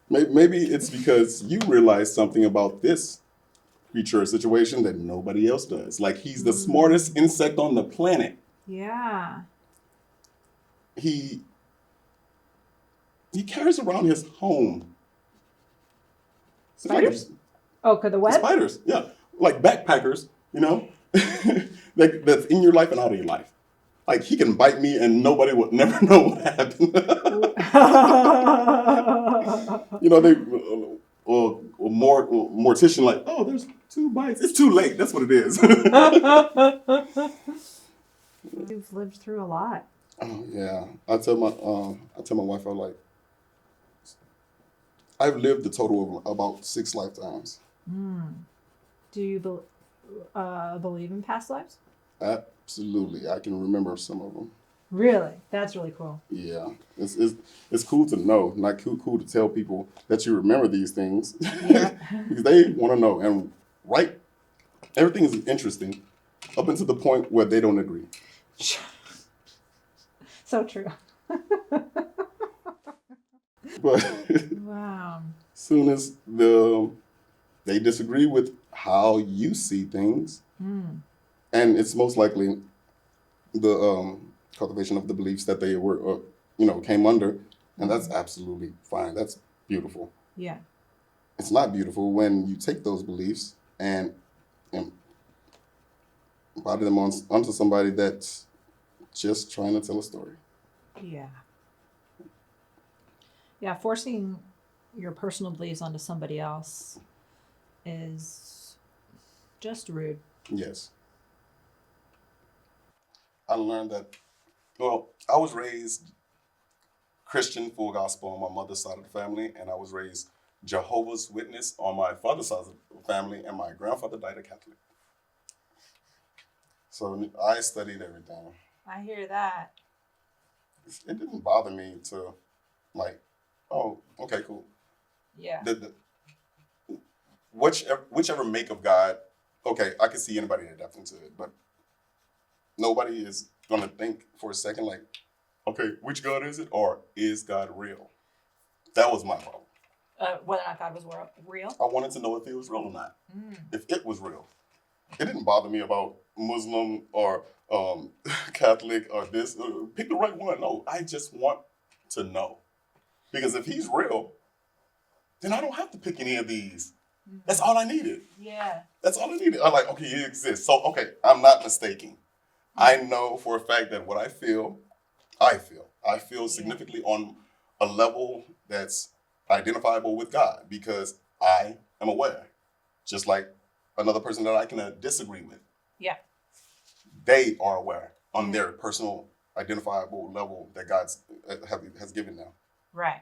S2: Right. Maybe it's because you realize something about this creature or situation that nobody else does. Like he's the smartest insect on the planet.
S1: Yeah.
S2: He carries around his home.
S1: Spiders? The web?
S2: Spiders, yeah. Like backpackers, that's in your life and out of your life. Like he can bite me and nobody would never know what happened. They mortician like, oh, there's 2 bites. It's too late. That's what it is.
S1: You've lived through a lot.
S2: Oh yeah, I tell my wife, I'm like, I've lived a total of about 6 lifetimes.
S1: Do you believe in past lives?
S2: Absolutely, I can remember some of them.
S1: Really? That's really cool.
S2: Yeah, it's cool to know, not cool to tell people that you remember these things.
S1: Yeah.
S2: Because they want to know, and everything is interesting up until the point where they don't agree.
S1: So true.
S2: But
S1: wow.
S2: Soon as they disagree with how you see things, and it's most likely the cultivation of the beliefs that they were, came under, and that's absolutely fine. That's beautiful.
S1: Yeah.
S2: It's not beautiful when you take those beliefs and body them onto somebody that's just trying to tell a story.
S1: Yeah. Yeah, forcing your personal beliefs onto somebody else is just rude.
S2: Yes. I learned that, I was raised Christian, full gospel on my mother's side of the family, and I was raised Jehovah's Witness on my father's side of the family, and my grandfather died a Catholic. So I studied everything.
S1: I hear that.
S2: It didn't bother me to, oh, okay, cool.
S1: Yeah.
S2: Whichever make of God, okay, I can see anybody adapting to it, but nobody is going to think for a second like, okay, which God is it, or is God real? That was my problem.
S1: Whether or not God was real?
S2: I wanted to know if it was real or not. If it was real. It didn't bother me about Muslim or Catholic or this. Pick the right one. No, I just want to know. Because if he's real, then I don't have to pick any of these. That's all I needed.
S1: Yeah.
S2: That's all I needed. I'm like, okay, he exists. So, okay, I'm not mistaken. I know for a fact that what I feel. I feel significantly on a level that's identifiable with God because I am aware. Just like another person that I can disagree with.
S1: Yeah.
S2: They are aware on their personal identifiable level that God's has given them.
S1: Right.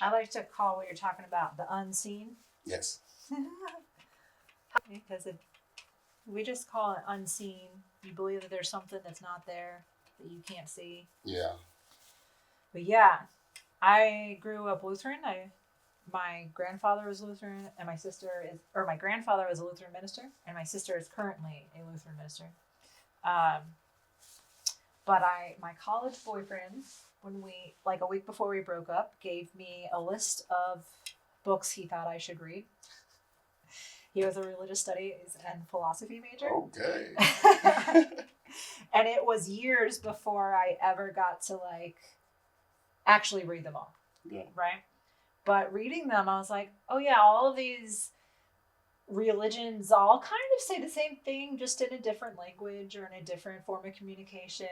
S1: I like to call what you're talking about the unseen.
S2: Yes.
S1: Because if we just call it unseen, you believe that there's something that's not there that you can't see.
S2: Yeah.
S1: But yeah, I grew up Lutheran. My grandfather was Lutheran, and my grandfather was a Lutheran minister, and my sister is currently a Lutheran minister. But my college boyfriend, when we, like a week before we broke up, gave me a list of books he thought I should read. He was a religious studies and philosophy major.
S2: Okay.
S1: And it was years before I ever got to actually read them all.
S2: Yeah.
S1: Right? But reading them, I was like, oh yeah, all of these religions all kind of say the same thing, just in a different language or in a different form of communication.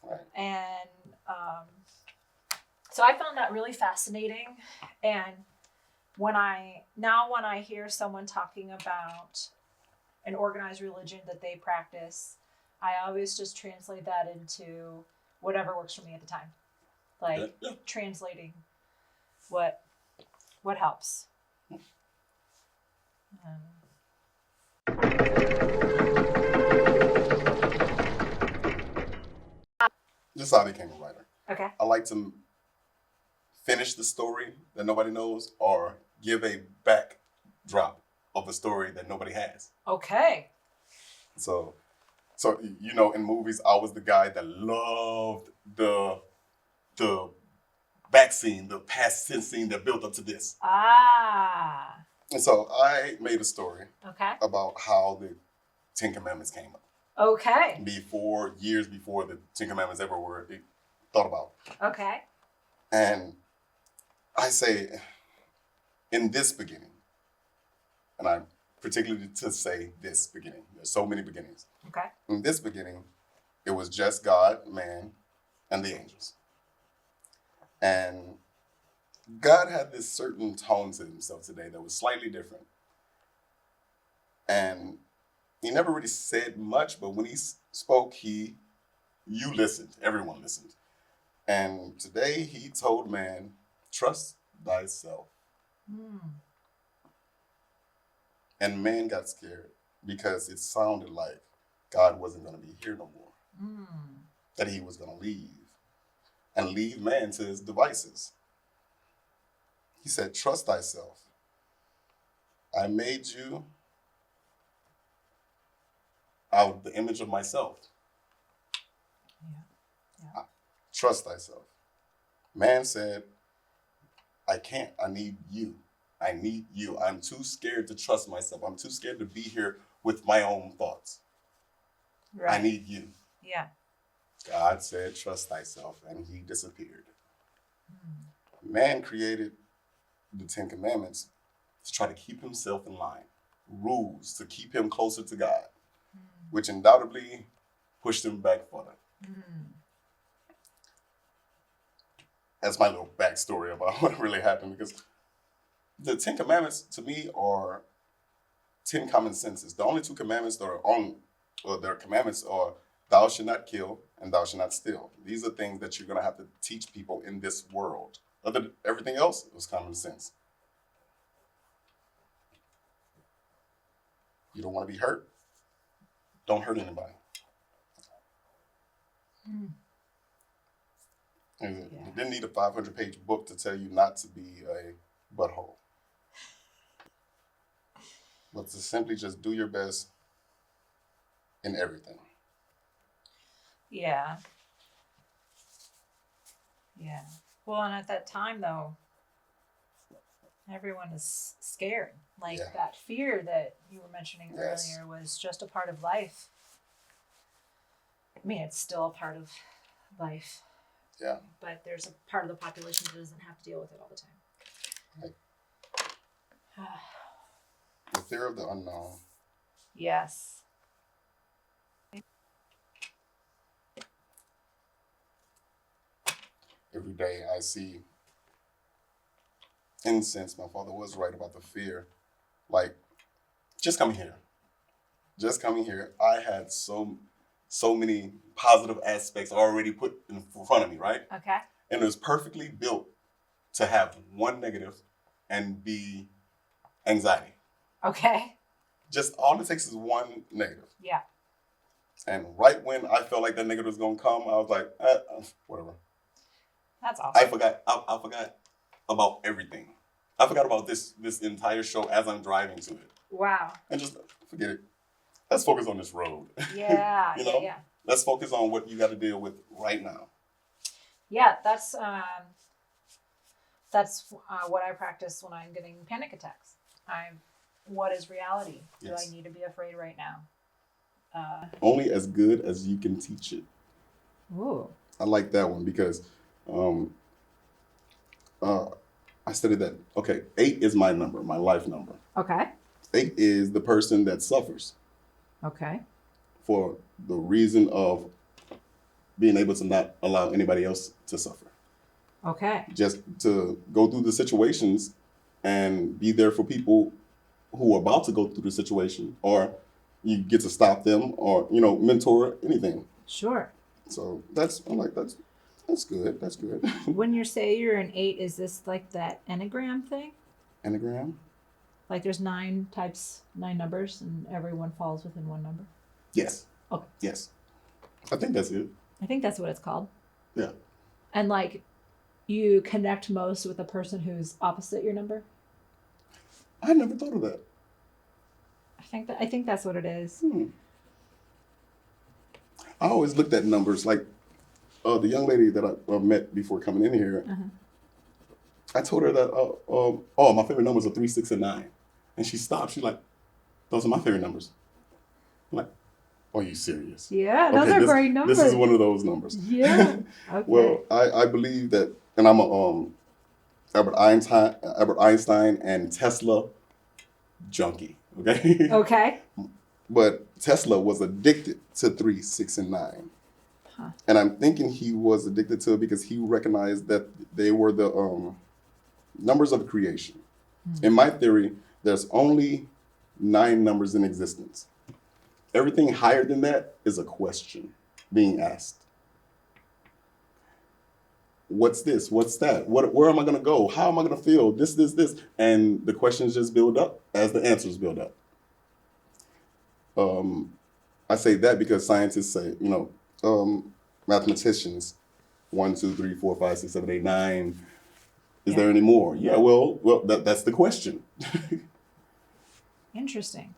S2: Right.
S1: And so I found that really fascinating. And when I hear someone talking about an organized religion that they practice, I always just translate that into whatever works for me at the time. Translating what helps.
S2: This is how I became a writer.
S1: Okay.
S2: I like to finish the story that nobody knows or give a backdrop of a story that nobody has.
S1: Okay.
S2: So in movies, I was the guy that loved the back scene, the past tense scene that built up to this.
S1: Ah.
S2: And so I made a story
S1: about
S2: how the Ten Commandments came up.
S1: Okay.
S2: Years before the Ten Commandments ever were thought about.
S1: Okay.
S2: And I say, in this beginning, and I particularly to say this beginning, there's so many beginnings.
S1: Okay.
S2: In this beginning, it was just God, man, and the angels. And God had this certain tone to himself today that was slightly different. And he never really said much, but when he spoke, you listened. Everyone listened. And today he told man, trust thyself. And man got scared because it sounded like God wasn't going to be here no more. That he was going to leave. And leave man to his devices. He said, trust thyself. I made you out of the image of myself. Yeah. Trust thyself. Man said, I can't. I need you. I need you. I'm too scared to trust myself. I'm too scared to be here with my own thoughts. Right. I need you.
S1: Yeah.
S2: God said, trust thyself, and he disappeared. Man created the Ten Commandments to try to keep himself in line. Rules to keep him closer to God, which undoubtedly pushed him back further. That's my little backstory about what really happened, because the Ten Commandments, to me, are 10 common senses. The only 2 commandments that their commandments are, thou shalt not kill and thou shalt not steal. These are things that you're going to have to teach people in this world. Everything else was common sense. You don't want to be hurt? Don't hurt anybody. You didn't need a 500-page book to tell you not to be a butthole. But to simply just do your best in everything.
S1: Yeah. Yeah. Well, and at that time, though, Everyone is scared. Like
S2: Yeah.
S1: that fear that you were mentioning
S2: Yes.
S1: earlier was just a part of life. I mean, it's still a part of life.
S2: Yeah.
S1: But there's a part of the population that doesn't have to deal with it all the time.
S2: Right. The fear of the unknown.
S1: Yes.
S2: Every day I see, in a sense, my father was right about the fear. Like, just coming here. Just coming here, I had so many positive aspects already put in front of me, right?
S1: Okay.
S2: And it was perfectly built to have one negative and be anxiety.
S1: Okay.
S2: Just all it takes is one negative.
S1: Yeah.
S2: And right when I felt like that negative was gonna come, I was like, whatever.
S1: That's awesome.
S2: I forgot about everything. I forgot about this entire show as I'm driving to it.
S1: Wow.
S2: And just forget it. Let's focus on this road.
S1: Yeah.
S2: You know?
S1: Yeah.
S2: Let's focus on what you got to deal with right now.
S1: Yeah. That's what I practice when I'm getting panic attacks. What is reality?
S2: Yes.
S1: Do I need to be afraid right now?
S2: Only as good as you can teach it.
S1: Ooh.
S2: I like that one because I studied that. Okay, 8 is my number, my life number.
S1: Okay.
S2: 8 is the person that suffers
S1: Okay.
S2: for the reason of being able to not allow anybody else to suffer.
S1: Okay.
S2: Just to go through the situations and be there for people who are about to go through the situation, or you get to stop them, or mentor anything.
S1: Sure.
S2: So that's good. That's good.
S1: When you say you're an 8, is this like that Enneagram thing?
S2: Enneagram?
S1: Like there's 9 types, 9 numbers, and everyone falls within one number?
S2: Yes.
S1: Okay.
S2: Yes. I think that's it.
S1: I think that's what it's called.
S2: Yeah.
S1: And like you connect most with the person who's opposite your number?
S2: I never thought of that.
S1: I think that's what it is.
S2: I always looked at numbers like the young lady that I met before coming in here.
S1: Uh-huh.
S2: I told her that my favorite numbers are 3, 6, and 9, and she stopped. She's like, "Those are my favorite numbers." I'm like, "Are you serious?"
S1: Yeah, those are great numbers.
S2: This is one of those numbers.
S1: Yeah. Okay.
S2: Well, I believe that, and I'm a Albert Einstein and Tesla junkie. Okay.
S1: Okay.
S2: But Tesla was addicted to 3, 6, and 9.
S1: Huh.
S2: And I'm thinking he was addicted to it because he recognized that they were the numbers of creation. In my theory, there's only 9 numbers in existence. Everything higher than that is a question being asked. What's this? What's that? Where am I going to go? How am I going to feel? This. And the questions just build up as the answers build up. I say that because scientists say, mathematicians, 1, 2, 3, 4, 5, 6, 7, 8, 9. Is there any more? Yeah, well, that's the question.
S1: Interesting.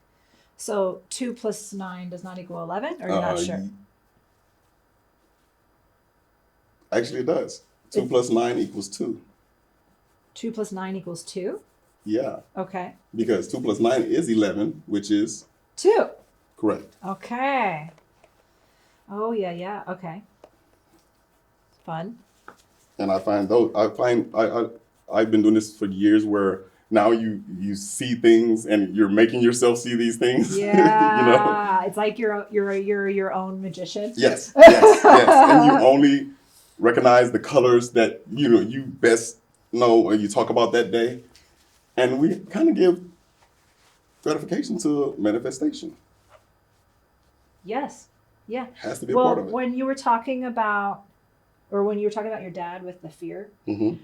S1: So 2 plus 9 does not equal 11, or you're not sure?
S2: Actually, it does. 2 plus 9 equals 2.
S1: 2 plus 9 equals 2?
S2: Yeah.
S1: Okay.
S2: Because 2 plus 9 is 11, which is
S1: 2.
S2: correct.
S1: Okay. Oh yeah. Okay. Fun.
S2: And I've been doing this for years where now you see things and you're making yourself see these things.
S1: Yeah. It's like you're your own magician.
S2: Yes. And you only recognize the colors that you best know and you talk about that day. And we kind of give gratification to manifestation.
S1: Yes. Yeah.
S2: Has to be a part of it.
S1: When you were talking about your dad with the fear,
S2: Mm-hmm.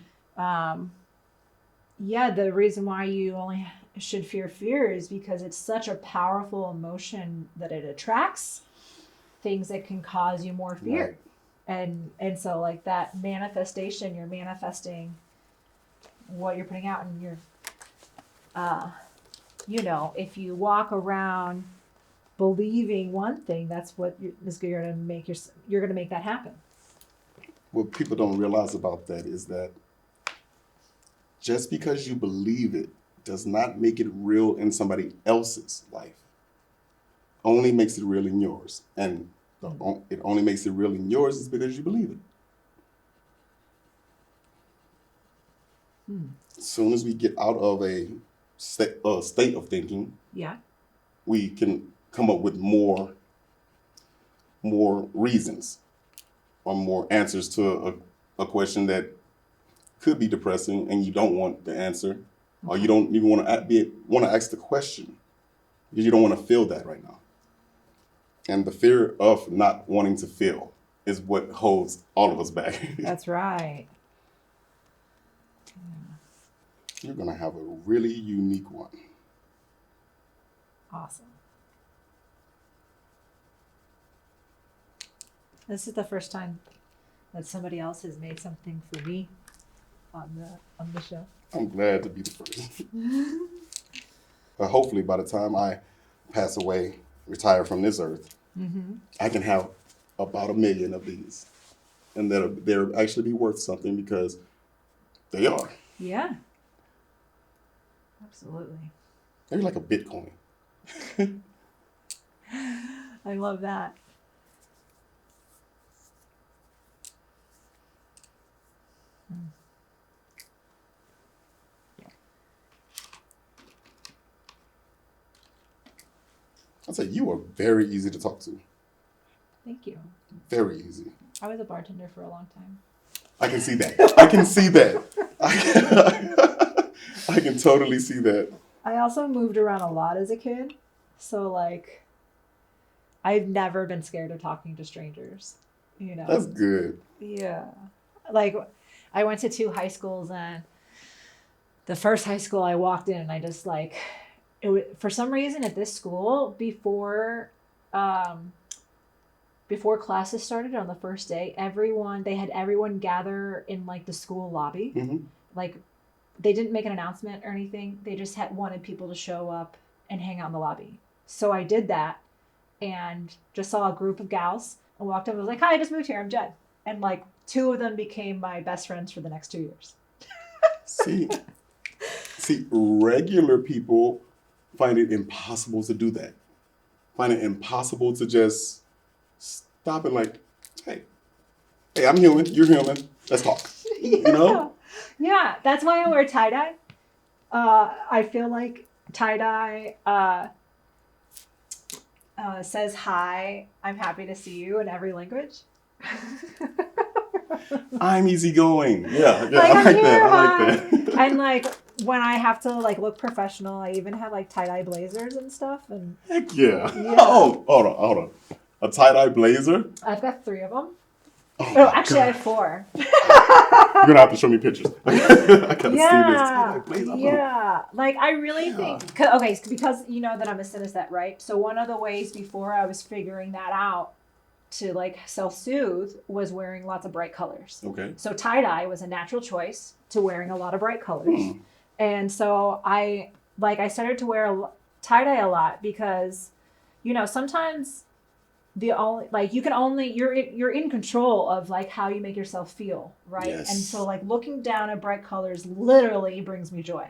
S1: The reason why you only should fear is because it's such a powerful emotion that it attracts things that can cause you more fear. Right. And so like that manifestation, you're manifesting what you're putting out, and you're, if you walk around believing one thing, that's what you're going to make that happen.
S2: What people don't realize about that is that just because you believe it does not make it real in somebody else's life. Only makes it real in yours. And it only makes it real in yours is because you believe it. As soon as we get out of a state of thinking,
S1: Yeah.
S2: we can come up with more reasons or more answers to a question that could be depressing and you don't want the answer, or you don't even want to ask the question because you don't want to feel that right now. And the fear of not wanting to feel is what holds all of us back.
S1: That's right.
S2: You're going to have a really unique one.
S1: Awesome. This is the first time that somebody else has made something for me on the show.
S2: I'm glad to be the first. But hopefully by the time I pass away, retire from this earth, I can have about 1 million of these. And they'll actually be worth something because they are.
S1: Yeah. Absolutely.
S2: They're like a Bitcoin.
S1: I love that.
S2: I'd say you are very easy to talk to.
S1: Thank you.
S2: Very easy.
S1: I was a bartender for a long time.
S2: I can see that. I can see that. I can totally see that.
S1: I also moved around a lot as a kid. So, like, I've never been scared of talking to strangers, you know?
S2: That's good.
S1: Yeah. Like, I went to 2 high schools, and the first high school I walked in, and I just, like, it was, for some reason at this school, before classes started on the first day, they had everyone gather in, like, the school lobby.
S2: Mm-hmm.
S1: Like, they didn't make an announcement or anything. They just wanted people to show up and hang out in the lobby. So I did that and just saw a group of gals and walked up and was like, "Hi, I just moved here. I'm Jen." And, like, 2 of them became my best friends for the next 2 years.
S2: See, regular people find it impossible to do that. Find it impossible to just stop and like, hey, I'm human. You're human. Let's talk.
S1: Yeah.
S2: You know?
S1: Yeah, that's why I wear tie-dye. I feel like tie-dye says hi, I'm happy to see you in every language.
S2: I'm easygoing. Yeah,
S1: Like,
S2: I like
S1: I'm
S2: that.
S1: here,
S2: I like that.
S1: And, like, when I have to, like, look professional, I even have, like, tie-dye blazers and stuff. And
S2: Heck yeah.
S1: Yeah.
S2: Oh, hold on. A tie-dye blazer?
S1: I've got 3 of them.
S2: Oh,
S1: Oh, actually,
S2: God.
S1: I have 4.
S2: You're going to have to show me pictures. I gotta see this tie-dye blazer.
S1: Yeah. Like, I really
S2: Yeah.
S1: think, okay, because you know that I'm a synesthete, right? So one of the ways before I was figuring that out to, like, self-soothe was wearing lots of bright colors.
S2: Okay.
S1: So tie-dye was a natural choice to wearing a lot of bright colors. And so I started to wear tie-dye a lot because, you know, sometimes you're in control of, like, how you make yourself feel, right?
S2: Yes.
S1: And so, like, looking down at bright colors literally brings me joy.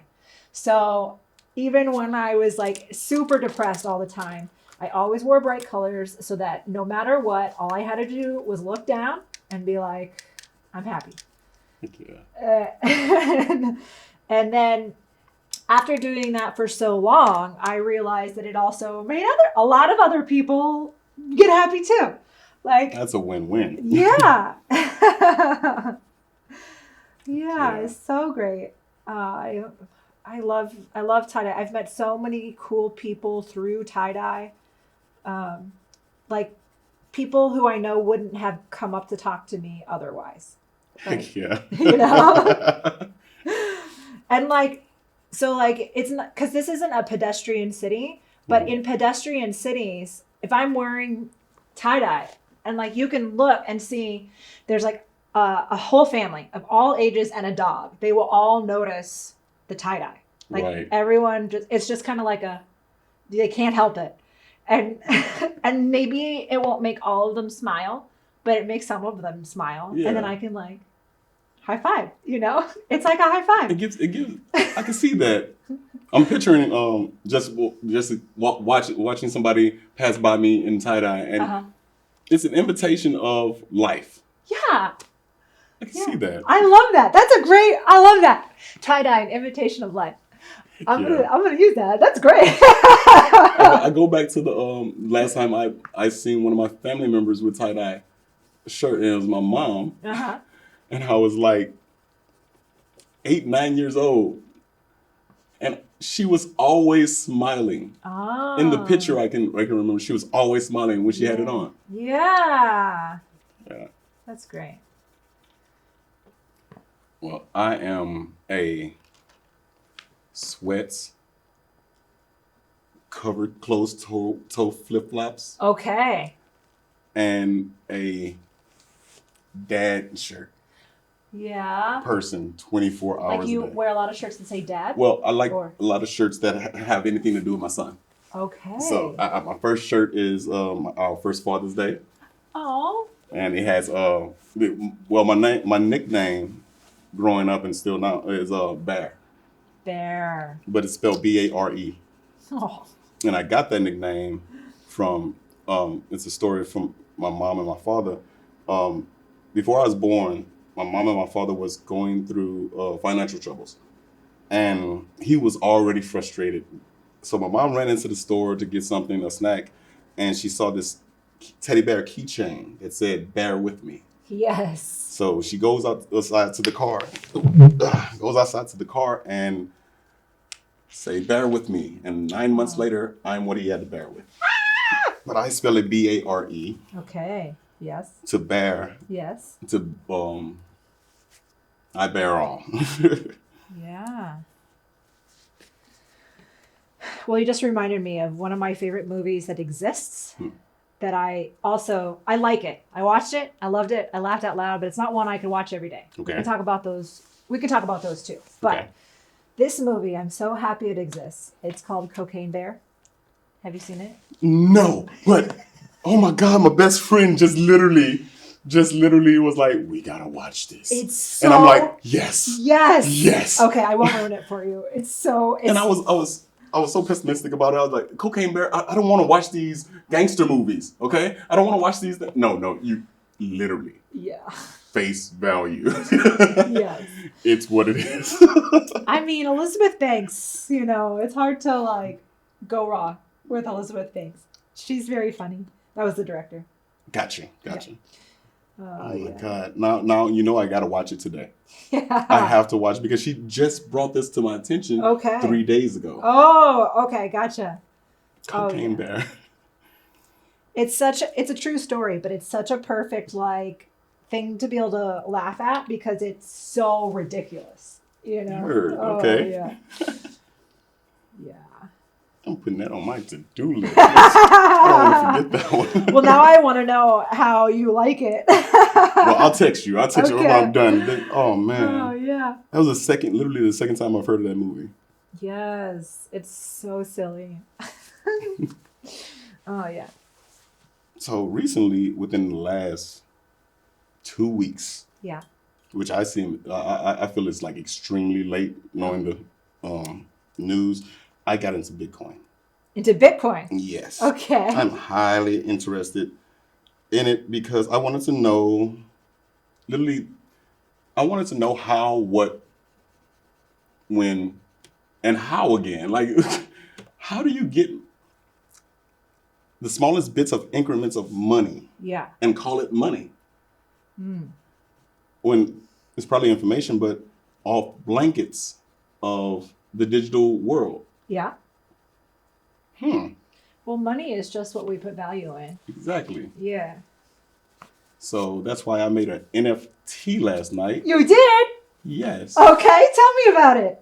S1: So even when I was, like, super depressed all the time, I always wore bright colors so that no matter what, all I had to do was look down and be like, I'm happy.
S2: Heck yeah.
S1: And then after doing that for so long, I realized that it also made a lot of other people get happy too. Like,
S2: That's a win-win.
S1: yeah. Yeah, it's so great. I love tie-dye. I've met so many cool people through tie-dye. Like, people who I know wouldn't have come up to talk to me otherwise.
S2: Heck yeah.
S1: You know? And, like, so, like, it's not, because this isn't a pedestrian city, but in pedestrian cities, if I'm wearing tie-dye, and, like, you can look and see there's, like, a whole family of all ages and a dog, they will all notice the tie-dye. Like,
S2: Right.
S1: everyone it's just kind of like they can't help it. And and maybe it won't make all of them smile, but it makes some of them smile.
S2: Yeah.
S1: And then I can, like, high five, you know? It's like a high five.
S2: It gives. I can see that. I'm picturing just watching somebody pass by me in tie dye, and
S1: Uh-huh.
S2: it's an invitation of life.
S1: Yeah.
S2: I can see that.
S1: I love that. I love that. Tie-dye, an invitation of life. I'm
S2: Yeah.
S1: gonna use that. That's great.
S2: I go back to the last time I seen one of my family members with tie dye shirt, and it was my mom,
S1: Uh-huh.
S2: and I was like 8, 9 years old, and she was always smiling.
S1: Oh.
S2: In the picture, I can remember she was always smiling when she had it on.
S1: Yeah.
S2: Yeah.
S1: That's great.
S2: Well, I am a sweats, covered closed toe flip flops,
S1: Okay.
S2: and a dad shirt
S1: Yeah.
S2: person 24 hours
S1: Like you
S2: a day.
S1: wear a lot of shirts that say dad?
S2: Well, I like
S1: Or-
S2: a lot of shirts that have anything to do with my son.
S1: Okay.
S2: So my first shirt is our first Father's Day,
S1: Oh.
S2: and it has my nickname growing up and still now is Bear,
S1: Bear.
S2: but it's spelled Bare.
S1: Oh.
S2: And I got that nickname from it's a story from my mom and my father. Before I was born, my mom and my father was going through financial troubles, and he was already frustrated. So my mom ran into the store to get something, a snack, and she saw this teddy bear keychain that said "Bear with me."
S1: Yes.
S2: So she goes outside to the car and say, "Bear with me." And 9 months later, I'm what he had to bear with. But I spell it Bare
S1: Okay. Yes.
S2: to bear,
S1: Yes.
S2: to I bear all.
S1: Yeah. Well, you just reminded me of one of my favorite movies that exists. That I like it. I watched it. I loved it. I laughed out loud, but it's not one I could watch every day.
S2: Okay.
S1: We can talk about those. We can talk about those too. But
S2: Okay.
S1: this movie, I'm so happy it exists. It's called Cocaine Bear. Have you seen it?
S2: No, but oh my God, my best friend just literally was like, "We gotta watch this."
S1: It's so.
S2: And I'm like, "Yes,
S1: Yes.
S2: yes."
S1: Okay, I won't ruin it for you. It's
S2: And I was so pessimistic about it. I was like, "Cocaine Bear, I don't want to watch these gangster movies. Okay, I don't want to watch these." No, you literally
S1: Yeah.
S2: face value.
S1: Yes.
S2: It's what it is.
S1: I mean, Elizabeth Banks, it's hard to go wrong with Elizabeth Banks. She's very funny. That was the director.
S2: Gotcha.
S1: Oh
S2: Oh
S1: yeah.
S2: my God. Now I gotta watch it today.
S1: Yeah.
S2: I have to watch it because she just brought this to my attention
S1: Okay.
S2: 3 days ago.
S1: Oh, okay, gotcha.
S2: Cocaine
S1: yeah.
S2: Bear.
S1: It's a true story, but it's such a perfect thing to be able to laugh at because it's so ridiculous.
S2: Word,
S1: Oh,
S2: okay.
S1: yeah. Yeah.
S2: I'm putting that on my to-do list. I don't want to forget that one.
S1: Well, now I want to know how you like it.
S2: Well, I'll text you.
S1: Okay.
S2: when I'm done. Oh man.
S1: Oh yeah.
S2: That was literally the second time I've heard of that movie.
S1: Yes, it's so silly. Oh yeah.
S2: So recently, within the last 2 weeks,
S1: Yeah.
S2: which I feel it's like extremely late knowing the news, I got into Bitcoin.
S1: Into Bitcoin.
S2: Yes.
S1: Okay.
S2: I'm highly interested in it because I wanted to know, how, what, when, and how again. Like, how do you get the smallest bits of increments of money
S1: Yeah.
S2: and call it money?
S1: Mm.
S2: When it's probably information, but off blankets of the digital world.
S1: Yeah.
S2: Hmm.
S1: Well, money is just what we put value in.
S2: Exactly.
S1: Yeah.
S2: So that's why I made an NFT last night.
S1: You did?
S2: Yes.
S1: Okay, tell me about it.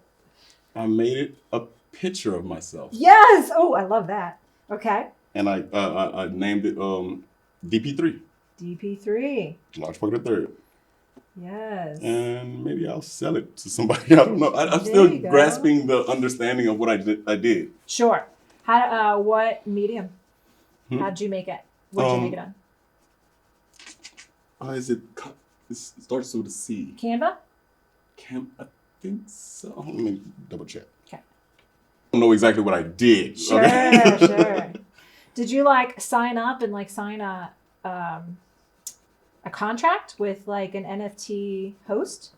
S2: I made it a picture of myself.
S1: Yes. Oh, I love that. Okay.
S2: And I named it DP3,
S1: DP3.
S2: Large Pocket the Third.
S1: Yes.
S2: And maybe I'll sell it to somebody. I don't know. I'm
S1: There
S2: still
S1: you go.
S2: grasping the understanding of what I did.
S1: Sure. What medium? How'd you make it? What'd you make it on?
S2: It starts with a C.
S1: Canva?
S2: I think so. Let me double check.
S1: Okay.
S2: I don't know exactly what I did.
S1: Sure,
S2: Okay?
S1: sure. Did you like sign up and like sign a contract with like an NFT host?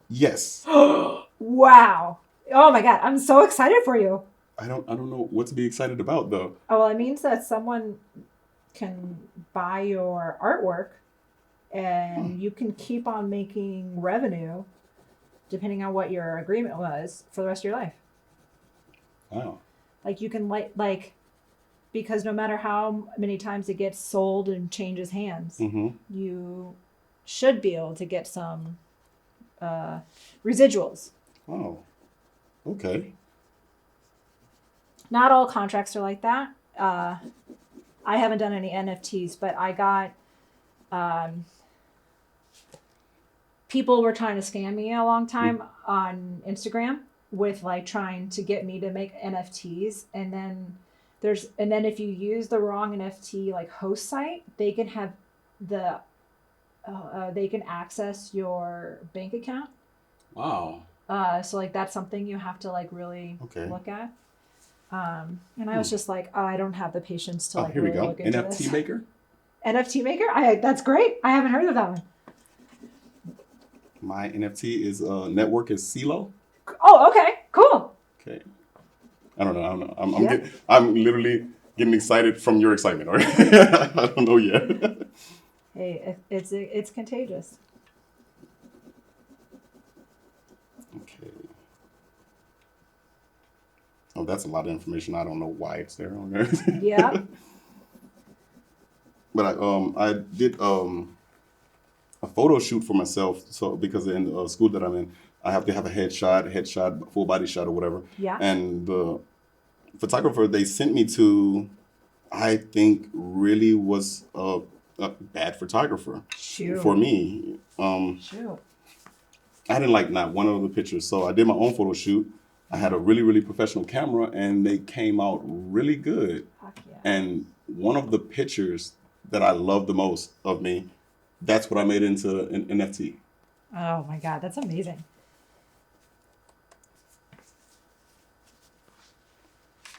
S2: Yes.
S1: Wow. Oh my god, I'm so excited for you.
S2: I don't know what to be excited about though.
S1: Oh, well, it means that someone can buy your artwork and you can keep on making revenue depending on what your agreement was for the rest of your life.
S2: Wow.
S1: Like you can like because no matter how many times it gets sold and changes hands, you should be able to get some residuals.
S2: Oh. Okay.
S1: Not all contracts are like that. I haven't done any NFTs, but I got people were trying to scam me a long time on Instagram with like trying to get me to make NFTs, and then if you use the wrong NFT like host site, they can have they can access your bank account.
S2: Wow.
S1: So like that's something you have to like really look at. And I was just like, oh, I don't have the patience to like
S2: here we
S1: really
S2: go.
S1: look into
S2: NFT
S1: this.
S2: Maker?
S1: NFT Maker? That's great. I haven't heard of that one.
S2: My NFT is network is CeeLo.
S1: Oh, okay. Cool.
S2: Okay. I don't know. I'm literally getting excited from your excitement. Right? I don't know yet.
S1: Hey, it's contagious.
S2: Okay. Oh, that's a lot of information. I don't know why it's there on there.
S1: Yeah.
S2: But I did a photo shoot for myself. So because in the school that I'm in, I have to have a headshot, full body shot or whatever.
S1: Yeah.
S2: And the photographer they sent me to, I think, really was a bad photographer.
S1: Shoot.
S2: For me.
S1: Shoot.
S2: I didn't like not one of the pictures, so I did my own photo shoot. I had a really, really professional camera, and they came out really good.
S1: Fuck yeah.
S2: And one of the pictures that I love the most of me, that's what I made into an NFT.
S1: Oh my god, that's amazing.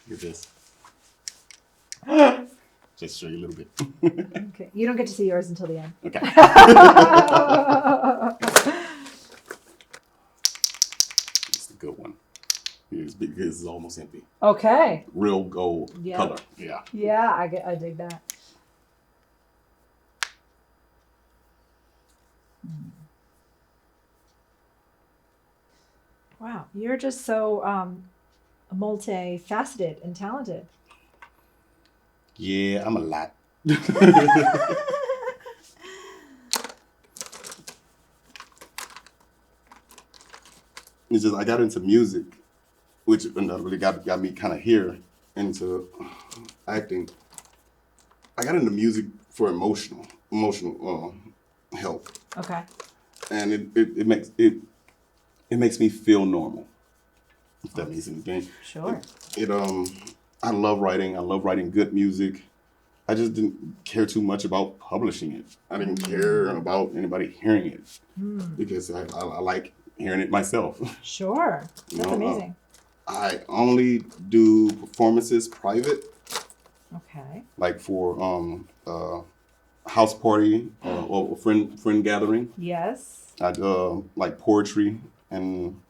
S2: Look at this. Just show you a little bit.
S1: Okay, you don't get to see yours until the end.
S2: Okay. It's a good one. It's almost empty.
S1: Okay.
S2: Real gold color. Yeah.
S1: Yeah, I dig that. Wow, you're just so multifaceted and talented.
S2: Yeah, I'm a lot. It's just I got into music, which really got me kind of here into acting. I got into music for emotional health.
S1: Okay.
S2: And it makes me feel normal. If that means anything.
S1: Sure.
S2: I love writing. I love writing good music. I just didn't care too much about publishing it. I didn't care about anybody hearing it because I like hearing it myself.
S1: Sure. That's amazing.
S2: I only do performances private.
S1: Okay.
S2: Like for house party or friend gathering.
S1: Yes.
S2: I like poetry, and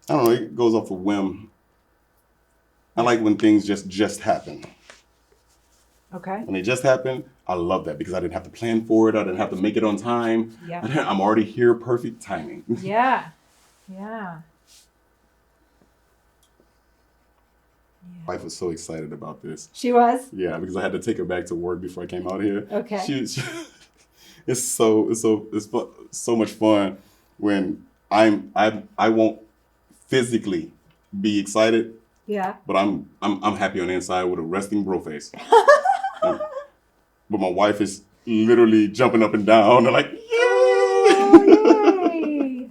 S2: I don't know, it goes off a whim. I like when things just happen.
S1: Okay.
S2: When they just happen, I love that because I didn't have to plan for it. I didn't have to make it on time.
S1: Yeah.
S2: I'm already here, perfect timing.
S1: Yeah. Yeah.
S2: Wife was so excited about this.
S1: She was?
S2: Yeah, because I had to take her back to work before I came out here.
S1: Okay.
S2: It's so much fun when I won't physically be excited.
S1: Yeah.
S2: But I'm happy on the inside with a resting bro face. But my wife is literally jumping up and down and like, yay!
S1: Oh, yay!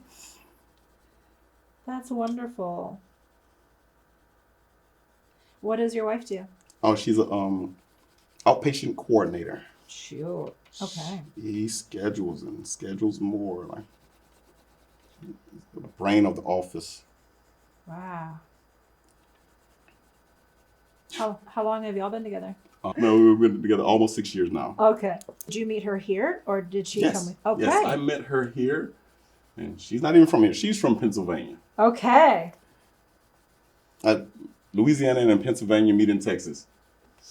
S1: That's wonderful. What does your wife do?
S2: Oh, she's a outpatient coordinator.
S1: Sure. Okay.
S2: He schedules more. Like, The brain of the office.
S1: Wow. How long have y'all been together?
S2: No, we've been together almost 6 years now.
S1: Okay. Did you meet her here, or did she come with? Okay.
S2: Yes, I met her here, and she's not even from here. She's from Pennsylvania.
S1: Okay.
S2: Louisiana and Pennsylvania meet in Texas.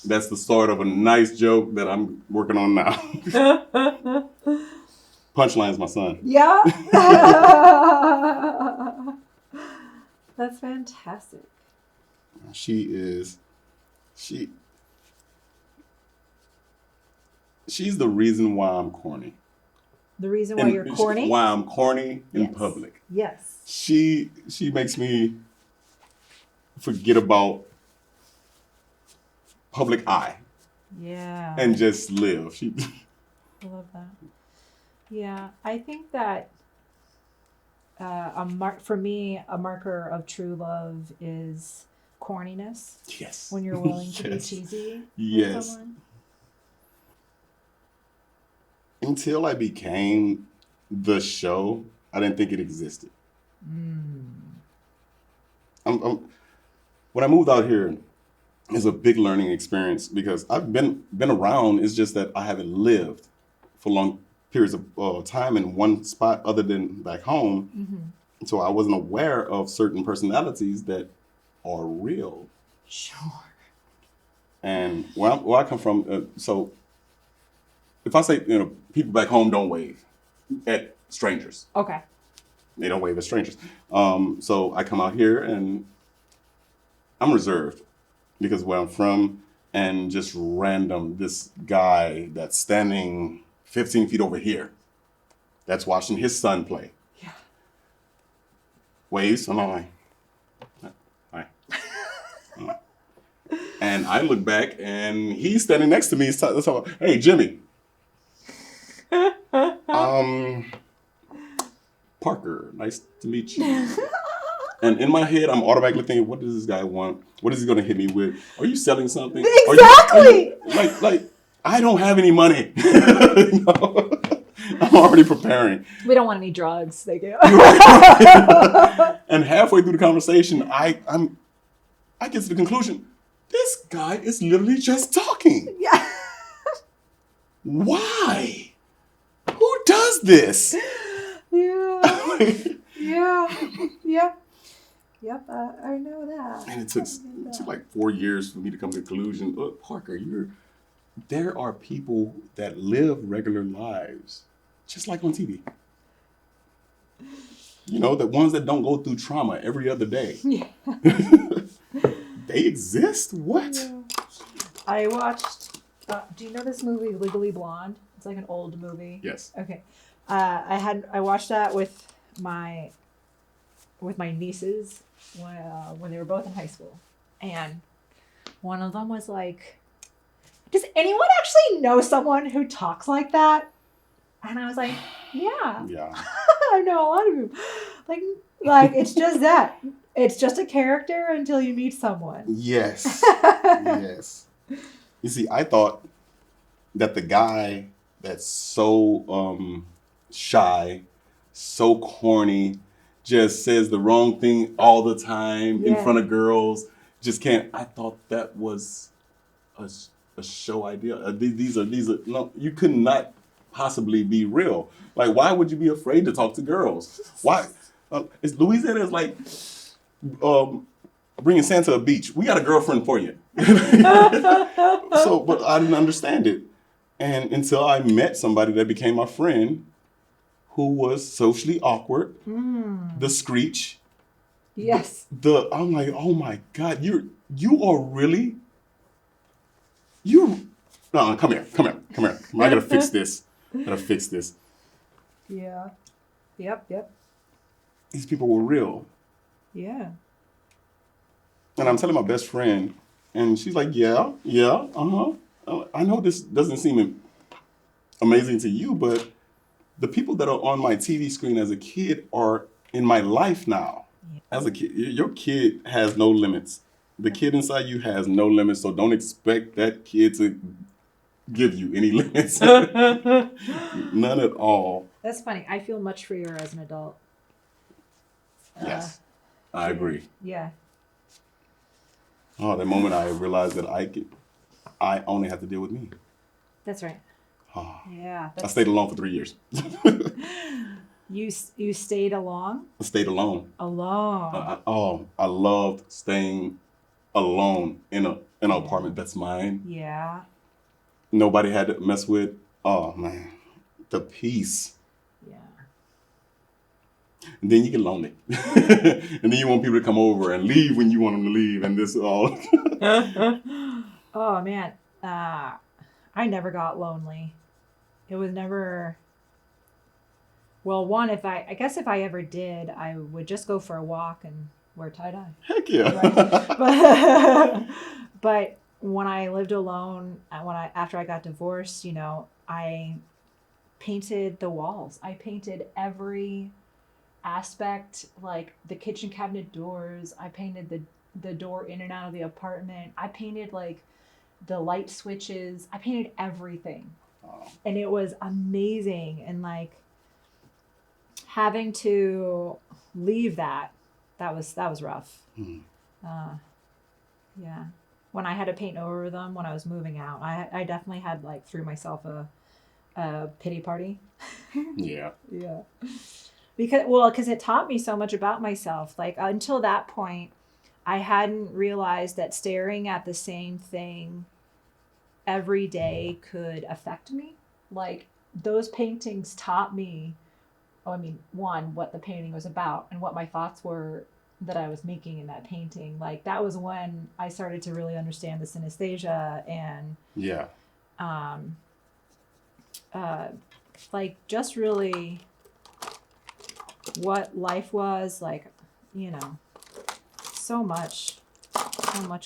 S2: That's the start of a nice joke that I'm working on now. Punchline's my son.
S1: Yeah. That's fantastic.
S2: She's the reason why I'm corny.
S1: The reason why you're corny?
S2: Why I'm corny in public.
S1: Yes.
S2: She makes me forget about public eye.
S1: Yeah.
S2: And just live.
S1: I love that. Yeah, I think that for me, a marker of true love is corniness.
S2: Yes.
S1: When you're willing to be cheesy
S2: yes.
S1: with someone.
S2: Until I became the show, I didn't think it existed. When I moved out here, it was a big learning experience because I've been around. It's just that I haven't lived for long periods of time in one spot other than back home.
S1: Mm-hmm.
S2: So I wasn't aware of certain personalities that are real.
S1: Sure.
S2: And where I come from, so if I say, people back home don't wave at strangers.
S1: Okay.
S2: They don't wave at strangers. So I come out here and I'm reserved because where I'm from, and just random, this guy that's standing 15 feet over here, that's watching his son play.
S1: Yeah.
S2: Waves, I'm like, hi. And I look back and he's standing next to me. He's talking, hey, Jimmy. Parker, nice to meet you. And in my head, I'm automatically thinking, what does this guy want? What is he going to hit me with? Are you selling something?
S1: Exactly.
S2: Like, I don't have any money. I'm already preparing.
S1: We don't want any drugs. They do.
S2: And halfway through the conversation, I get to the conclusion, this guy is literally just talking.
S1: Yeah.
S2: Why? Who does this?
S1: Yeah. Yeah. Yep. I know that.
S2: And it took like 4 years for me to come to the conclusion, look, Parker, there are people that live regular lives, just like on TV. The ones that don't go through trauma every other day.
S1: Yeah.
S2: They exist? What?
S1: Yeah. I watched, do you know this movie, Legally Blonde? It's like an old movie.
S2: Yes.
S1: Okay. I watched that with my nieces when they were both in high school. And one of them was like, does anyone actually know someone who talks like that? And I was like, yeah.
S2: Yeah.
S1: I know a lot of people. Like it's just that. It's just a character until you meet someone.
S2: Yes. Yes. You see, I thought that the guy that's so shy, so corny, just says the wrong thing all the time in front of girls, just can't. I thought that was a show idea. These are no, you could not possibly be real. Like, why would you be afraid to talk to girls? Why? Louisiana is like bringing Santa to a beach. We got a girlfriend for you. But I didn't understand it. And until I met somebody that became my friend who was socially awkward, the screech.
S1: Yes.
S2: I'm like, oh my God, you are really, no, come here. I gotta fix this.
S1: Yeah. Yep.
S2: These people were real.
S1: Yeah.
S2: And I'm telling my best friend, and she's like, yeah, I know this doesn't seem amazing to you, but the people that are on my TV screen as a kid are in my life now. Yeah. As a kid, your kid has no limits. The kid inside you has no limits, so don't expect that kid to give you any limits. None at all.
S1: That's funny. I feel much freer as an adult.
S2: Yes, I agree.
S1: Yeah.
S2: Oh, the moment I realized that I only have to deal with me.
S1: That's right.
S2: Oh,
S1: Yeah.
S2: I stayed alone for 3 years.
S1: You stayed along?
S2: I stayed alone.
S1: Alone.
S2: I loved staying alone in an apartment that's mine.
S1: Yeah.
S2: Nobody had to mess with. Oh man, the peace.
S1: Yeah.
S2: And then you get lonely, and then you want people to come over and leave when you want them to leave, and this all.
S1: Oh man. I never got lonely. It was never. Well, one, I guess if I ever did, I would just go for a walk and wear tie dye.
S2: Heck yeah.
S1: Right. But when I lived alone, after I got divorced, I painted the walls. I painted every aspect, like the kitchen cabinet doors. I painted the door in and out of the apartment. I painted like the light switches. I painted everything.
S2: Oh,
S1: And it was amazing. And like having to leave that was rough.
S2: hmm.
S1: Yeah. When I had to paint over them when I was moving out, I definitely had like threw myself a pity party.
S2: Yeah.
S1: Yeah. Because it taught me so much about myself. Like until that point, I hadn't realized that staring at the same thing every day could affect me. Like those paintings taught me, one, what the painting was about and what my thoughts were that I was making in that painting. Like that was when I started to really understand the synesthesia and
S2: Yeah.
S1: um like just really what life was like, so much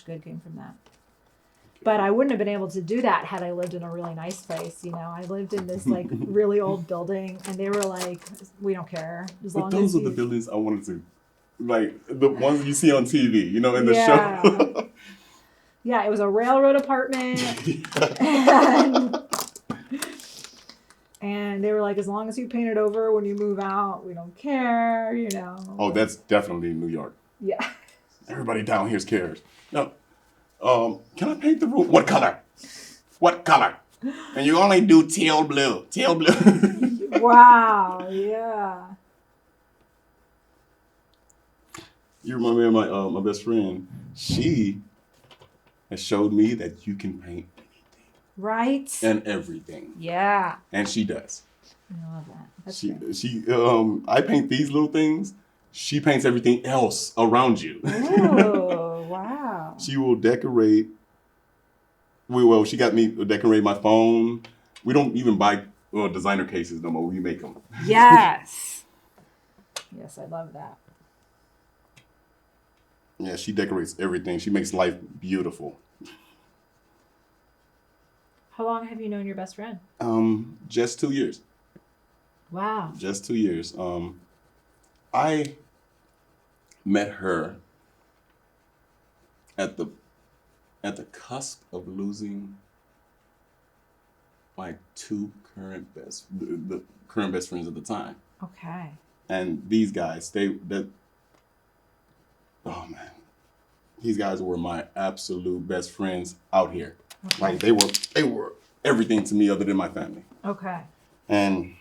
S1: good came from that. But I wouldn't have been able to do that had I lived in a really nice place. I lived in this like really old building, and they were like, "We don't care as long
S2: But those
S1: as
S2: are the buildings I wanted to, like the ones you see on TV, in the
S1: Yeah.
S2: show.
S1: Yeah, it was a railroad apartment, and, and they were like, "As long as you paint it over when you move out, we don't care."
S2: Oh, that's definitely New York.
S1: Yeah.
S2: Everybody down here cares. No. Can I paint the room? What color? What color? And you only do teal blue. Teal blue.
S1: Wow. Yeah.
S2: You remind me of my best friend. She has showed me that you can paint
S1: Right.
S2: and everything,
S1: Yeah.
S2: and she does.
S1: I love that. That's
S2: She
S1: good.
S2: she I paint these little things. She paints everything else around you.
S1: Oh, wow.
S2: She will decorate. She got me to decorate my phone. We don't even buy designer cases no more. We make them.
S1: Yes. Yes, I love that.
S2: Yeah, she decorates everything. She makes life beautiful.
S1: How long have you known your best friend?
S2: Just 2 years.
S1: Wow.
S2: Just 2 years. I met her at the cusp of losing my the current best friends at the time.
S1: Okay.
S2: And these guys, oh man, these guys were my absolute best friends out here.
S1: Okay.
S2: Like they were everything to me other than my family.
S1: Okay.
S2: And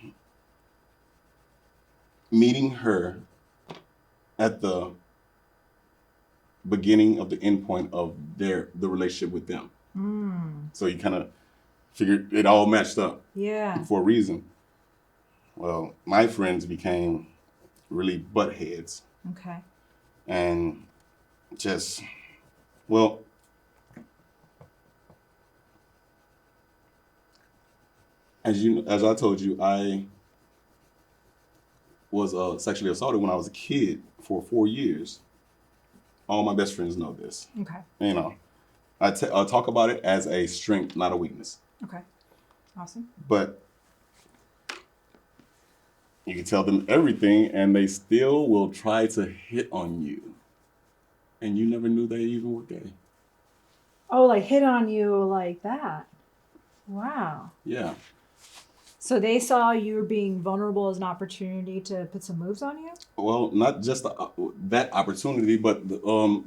S2: meeting her at the beginning of the end point of the relationship with them. So you kind of figured it all matched up
S1: Yeah.
S2: for a reason. Well, my friends became really butt heads
S1: Okay.
S2: and just, as I told you, I was sexually assaulted when I was a kid for 4 years. All my best friends know this.
S1: Okay.
S2: I talk about it as a strength, not a weakness.
S1: Okay. Awesome.
S2: But you can tell them everything, and they still will try to hit on you. And you never knew they even were gay.
S1: Oh, like hit on you like that. Wow.
S2: Yeah.
S1: So they saw you being vulnerable as an opportunity to put some moves on you?
S2: Well, not just that opportunity, but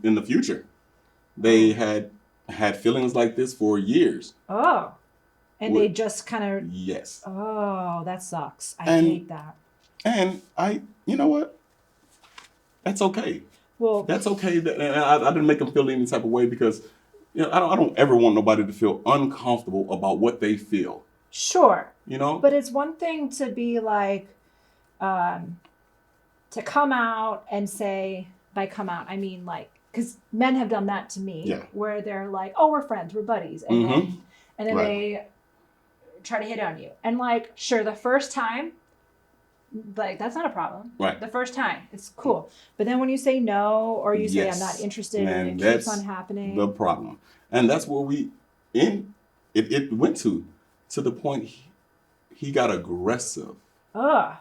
S2: in the future, they had feelings like this for years.
S1: Oh. And they
S2: With-
S1: just kind of,
S2: Yes,
S1: oh, that sucks. I
S2: And-
S1: hate that.
S2: and you know what? That's okay.
S1: Well,
S2: That's okay. And I didn't make them feel any type of way because, I don't ever want nobody to feel uncomfortable about what they feel.
S1: sure.
S2: You know?
S1: But it's one thing to be like, to come out and say, by come out, I mean like, because men have done that to me,
S2: Yeah.
S1: where they're like, oh, we're friends, we're buddies. And then
S2: Right.
S1: they try to hit on you. And like, sure, the first time, like, that's not a problem.
S2: Right.
S1: The first time, it's cool. But then when you say no, or you say,
S2: Yes.
S1: I'm not interested,
S2: Man,
S1: and it keeps
S2: that's
S1: on happening.
S2: the problem. And that's where it went to the point he got aggressive.
S1: Ugh.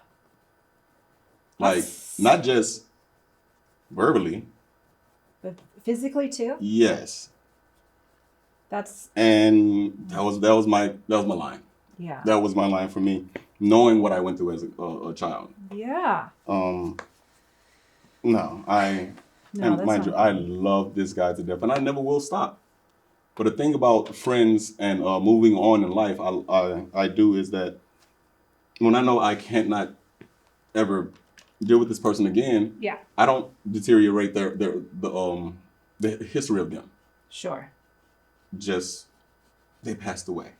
S2: Like,
S1: That's-
S2: not just verbally.
S1: But physically too?
S2: Yes.
S1: That's,
S2: And that was my line.
S1: yeah.
S2: That was my line for me, knowing what I went through as a child.
S1: Yeah.
S2: No,
S1: No,
S2: and
S1: that's
S2: mind you,
S1: not
S2: I
S1: fun.
S2: love this guy to death, and I never will stop. But the thing about friends and moving on in life, I do is that when I know I can't not ever deal with this person again,
S1: Yeah,
S2: I don't deteriorate the history of them.
S1: sure.
S2: Just they passed away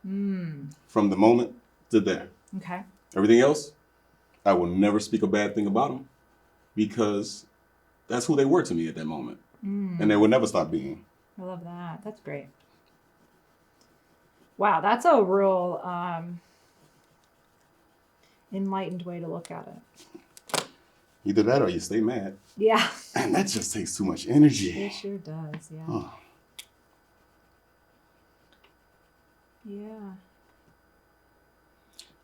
S1: Mm.
S2: from the moment to there.
S1: Okay.
S2: Everything else, I will never speak a bad thing about them because that's who they were to me at that moment,
S1: Mm.
S2: and they will never stop being.
S1: I love that. That's great. Wow, that's a real enlightened way to look at it.
S2: Either that or you stay mad,
S1: Yeah.
S2: and that just takes too much energy.
S1: It sure does. Yeah.
S2: Oh.
S1: Yeah.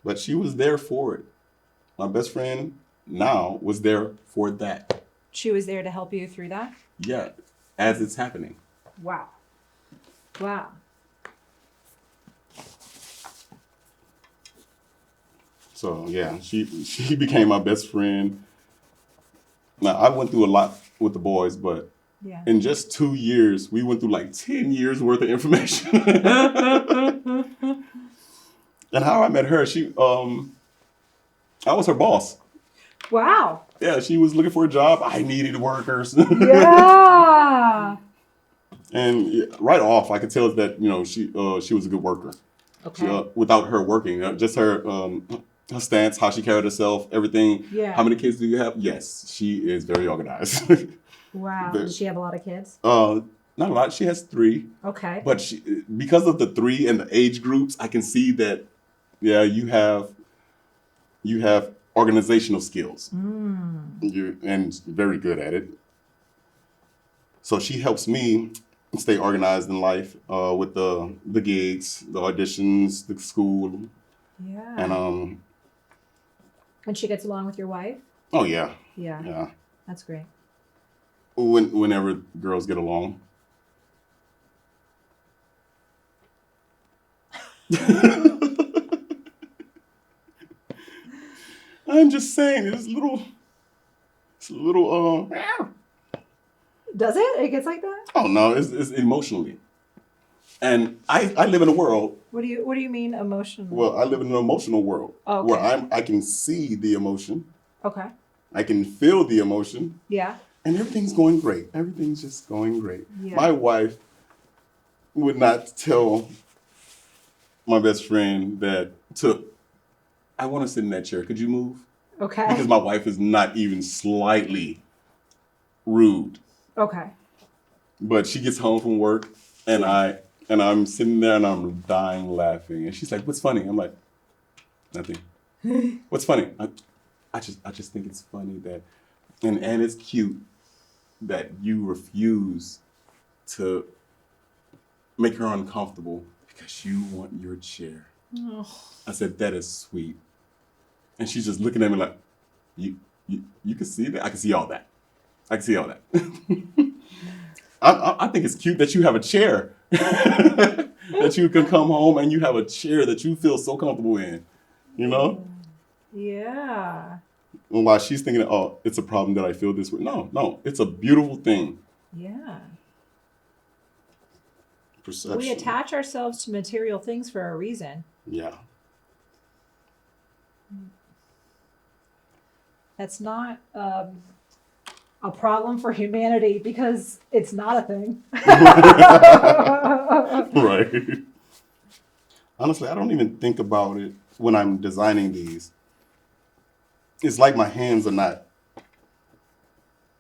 S2: But she was there for it. My best friend now was there for that.
S1: She was there to help you through that?
S2: Yeah, as it's happening.
S1: Wow. Wow.
S2: So yeah, she became my best friend. Now I went through a lot with the boys, but
S1: Yeah.
S2: in just 2 years, we went through like 10 years worth of information. And how I met her, I was her boss.
S1: Wow.
S2: Yeah, she was looking for a job. I needed workers.
S1: Yeah.
S2: And yeah, right off, I could tell that she was a good worker.
S1: Okay.
S2: Without her working, just her stance, how she carried herself, everything.
S1: Yeah.
S2: How many kids do you have? Yes, she is very organized.
S1: Wow.
S2: the-
S1: Does she have a lot of kids?
S2: Not a lot. She has 3,
S1: Okay.
S2: but because of the 3 and the age groups, I can see that. Yeah, you have organizational skills.
S1: Mm.
S2: You're very good at it. So she helps me stay organized in life with the gigs, the auditions, the school,
S1: Yeah.
S2: and
S1: And she gets along with your wife?
S2: oh yeah,
S1: Yeah.
S2: yeah.
S1: That's great.
S2: Whenever girls get along. I'm just saying, it's a little.
S1: Does it? It gets like that?
S2: Oh no, it's emotionally, and I live in a world.
S1: What do you mean emotionally?
S2: Well, I live in an emotional world
S1: Okay.
S2: where I can see the emotion,
S1: Okay.
S2: I can feel the emotion,
S1: Yeah.
S2: and everything's going great. Everything's just going great.
S1: Yeah.
S2: My wife would not tell my best friend that I want to sit in that chair. Could you move?
S1: Okay.
S2: Because my wife is not even slightly rude.
S1: Okay.
S2: But she gets home from work and I'm sitting there and I'm dying laughing. And she's like, "What's funny?" I'm like, "Nothing." "What's funny?" I just think it's funny that and it's cute that you refuse to make her uncomfortable because you want your chair.
S1: Oh.
S2: I said, "That is sweet." And she's just looking at me like, you can see that? I can see all that. I can see all that. I think it's cute that you have a chair. That you can come home and you have a chair that you feel so comfortable in. You know?
S1: Yeah.
S2: And while she's thinking, oh, it's a problem that I feel this way. No, it's a beautiful thing.
S1: Yeah.
S2: Perception.
S1: We attach ourselves to material things for a reason.
S2: Yeah.
S1: That's not a problem for humanity because it's not a thing.
S2: Right. Honestly, I don't even think about it when I'm designing these. It's like my hands are not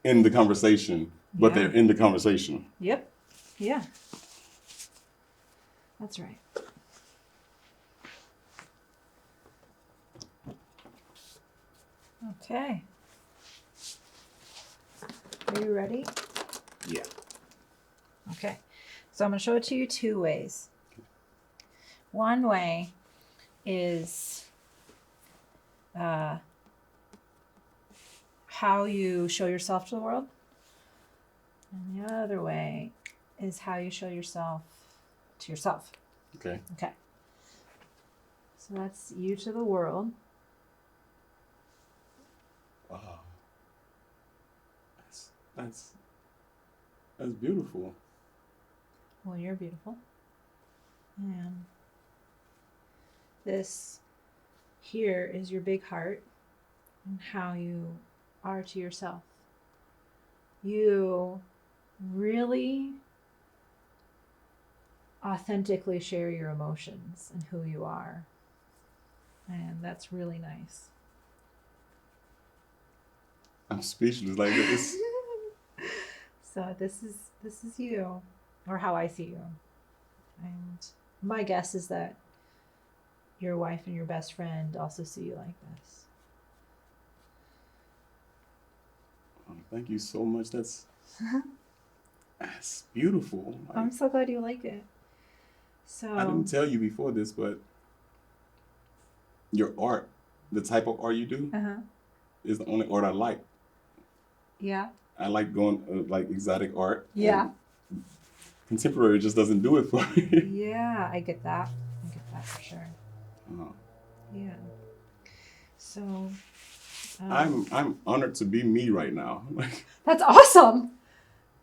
S2: in the conversation, but
S1: Yeah.
S2: they're in the conversation.
S1: Yep. Yeah. That's right. Okay. Are you ready?
S2: Yeah.
S1: Okay. So I'm going to show it to you two ways. One way is how you show yourself to the world. And the other way is how you show yourself to yourself.
S2: Okay.
S1: Okay. So that's you to the world.
S2: Wow. That's beautiful.
S1: Well, you're beautiful. And this here is your big heart and how you are to yourself. You really authentically share your emotions and who you are. And that's really nice.
S2: I'm speechless. Like this.
S1: So this is you, or how I see you. And my guess is that your wife and your best friend also see you like this.
S2: Oh, thank you so much. That's beautiful. Like,
S1: I'm so glad you like it. So
S2: I didn't tell you before this, but your art, the type of art you do, is the only art I like.
S1: Yeah.
S2: I like going like exotic art.
S1: Yeah.
S2: Contemporary just doesn't do it for me.
S1: Yeah, I get that. I get that for sure. Yeah. So
S2: I'm honored to be me right now.
S1: that's awesome.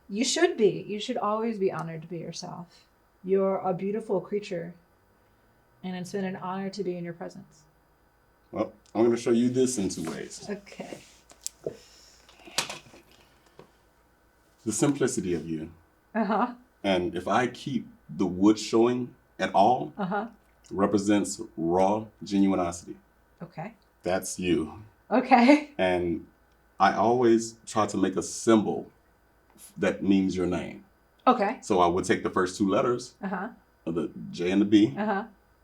S1: You should be. You should always be honored to be yourself. You're a beautiful creature, and it's been an honor to be in your presence.
S2: Well, I'm going to show you this in two ways.
S1: Okay.
S2: The simplicity of you.
S1: Uh-huh.
S2: And if I keep the wood showing at all, represents raw genuinosity.
S1: Okay.
S2: That's you.
S1: Okay.
S2: And I always try to make a symbol that means your name.
S1: Okay.
S2: So I would take the first two letters of the J and the B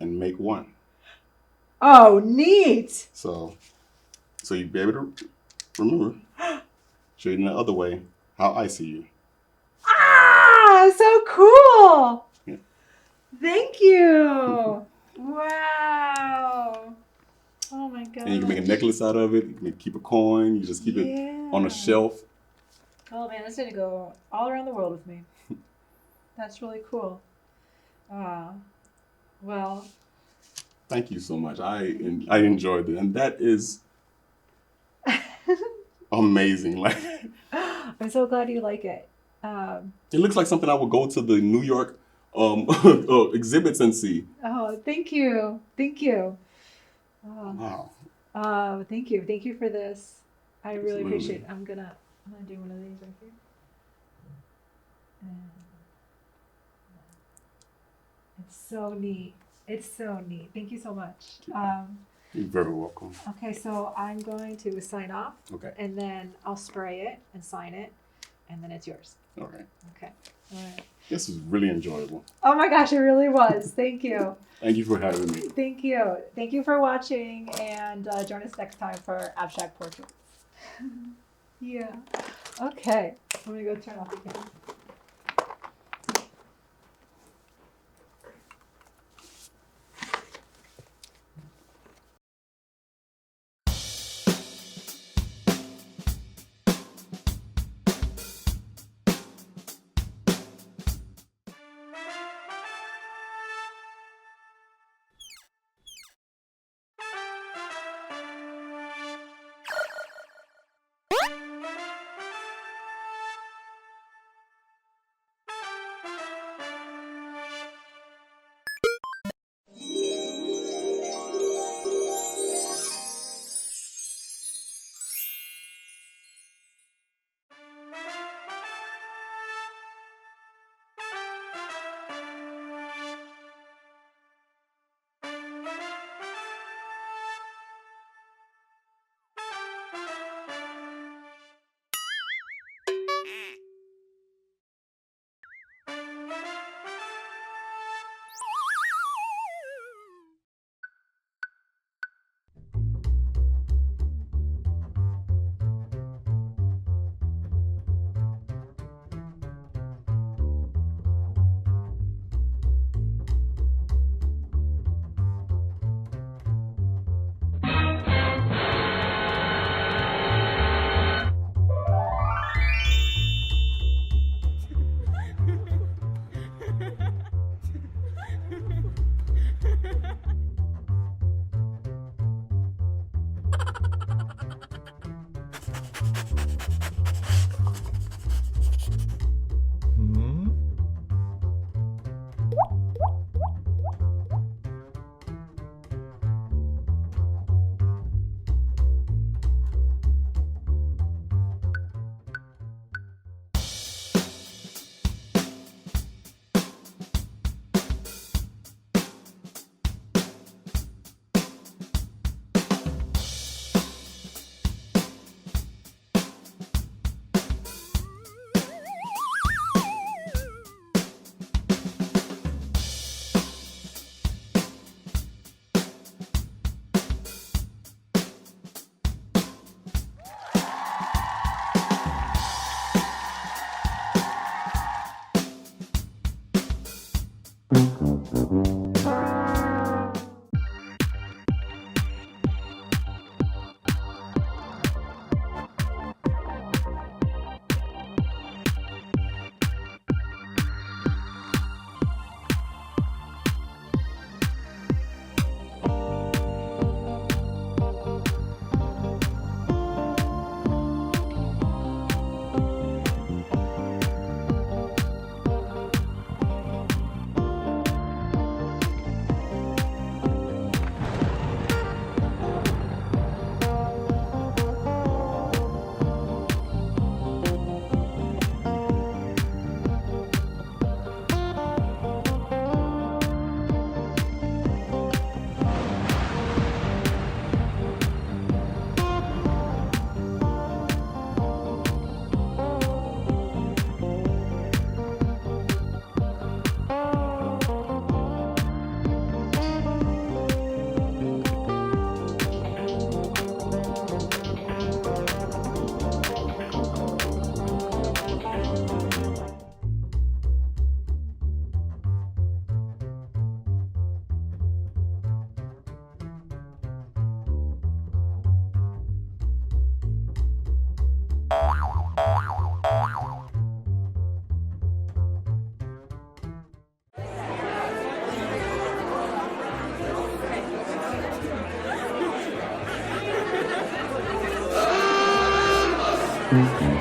S2: and make one.
S1: Oh, neat.
S2: So you'd be able to remember, show you in the other way, how I see you.
S1: Ah, so cool.
S2: Yeah.
S1: Thank you. Wow. Oh my God.
S2: And you can make a necklace out of it. You can keep a coin. You just keep it on a shelf.
S1: Oh man, that's going to go all around the world with me. That's really cool. Well.
S2: Thank you so much. I enjoyed it. And that is amazing. Like,
S1: I'm so glad you like it.
S2: it looks like something I would go to the New York exhibits and see.
S1: Oh, thank you. Thank you.
S2: Wow.
S1: Thank you. Thank you for this. I really
S2: Absolutely.
S1: appreciate it. I'm gonna do one of these right here. And it's so neat. It's so neat. Thank you so much.
S2: You're very welcome.
S1: Okay, so I'm going to sign off.
S2: Okay.
S1: And then I'll spray it and sign it, and then it's yours.
S2: All right.
S1: Okay. All right.
S2: This was really enjoyable.
S1: Oh my gosh, it really was. Thank you.
S2: Thank you for having me.
S1: Thank you. Thank you for watching, and join us next time for Abstract Portraits. Yeah. Okay. I'm going to go turn off the camera.
S3: Hmm?
S4: Mm-hmm.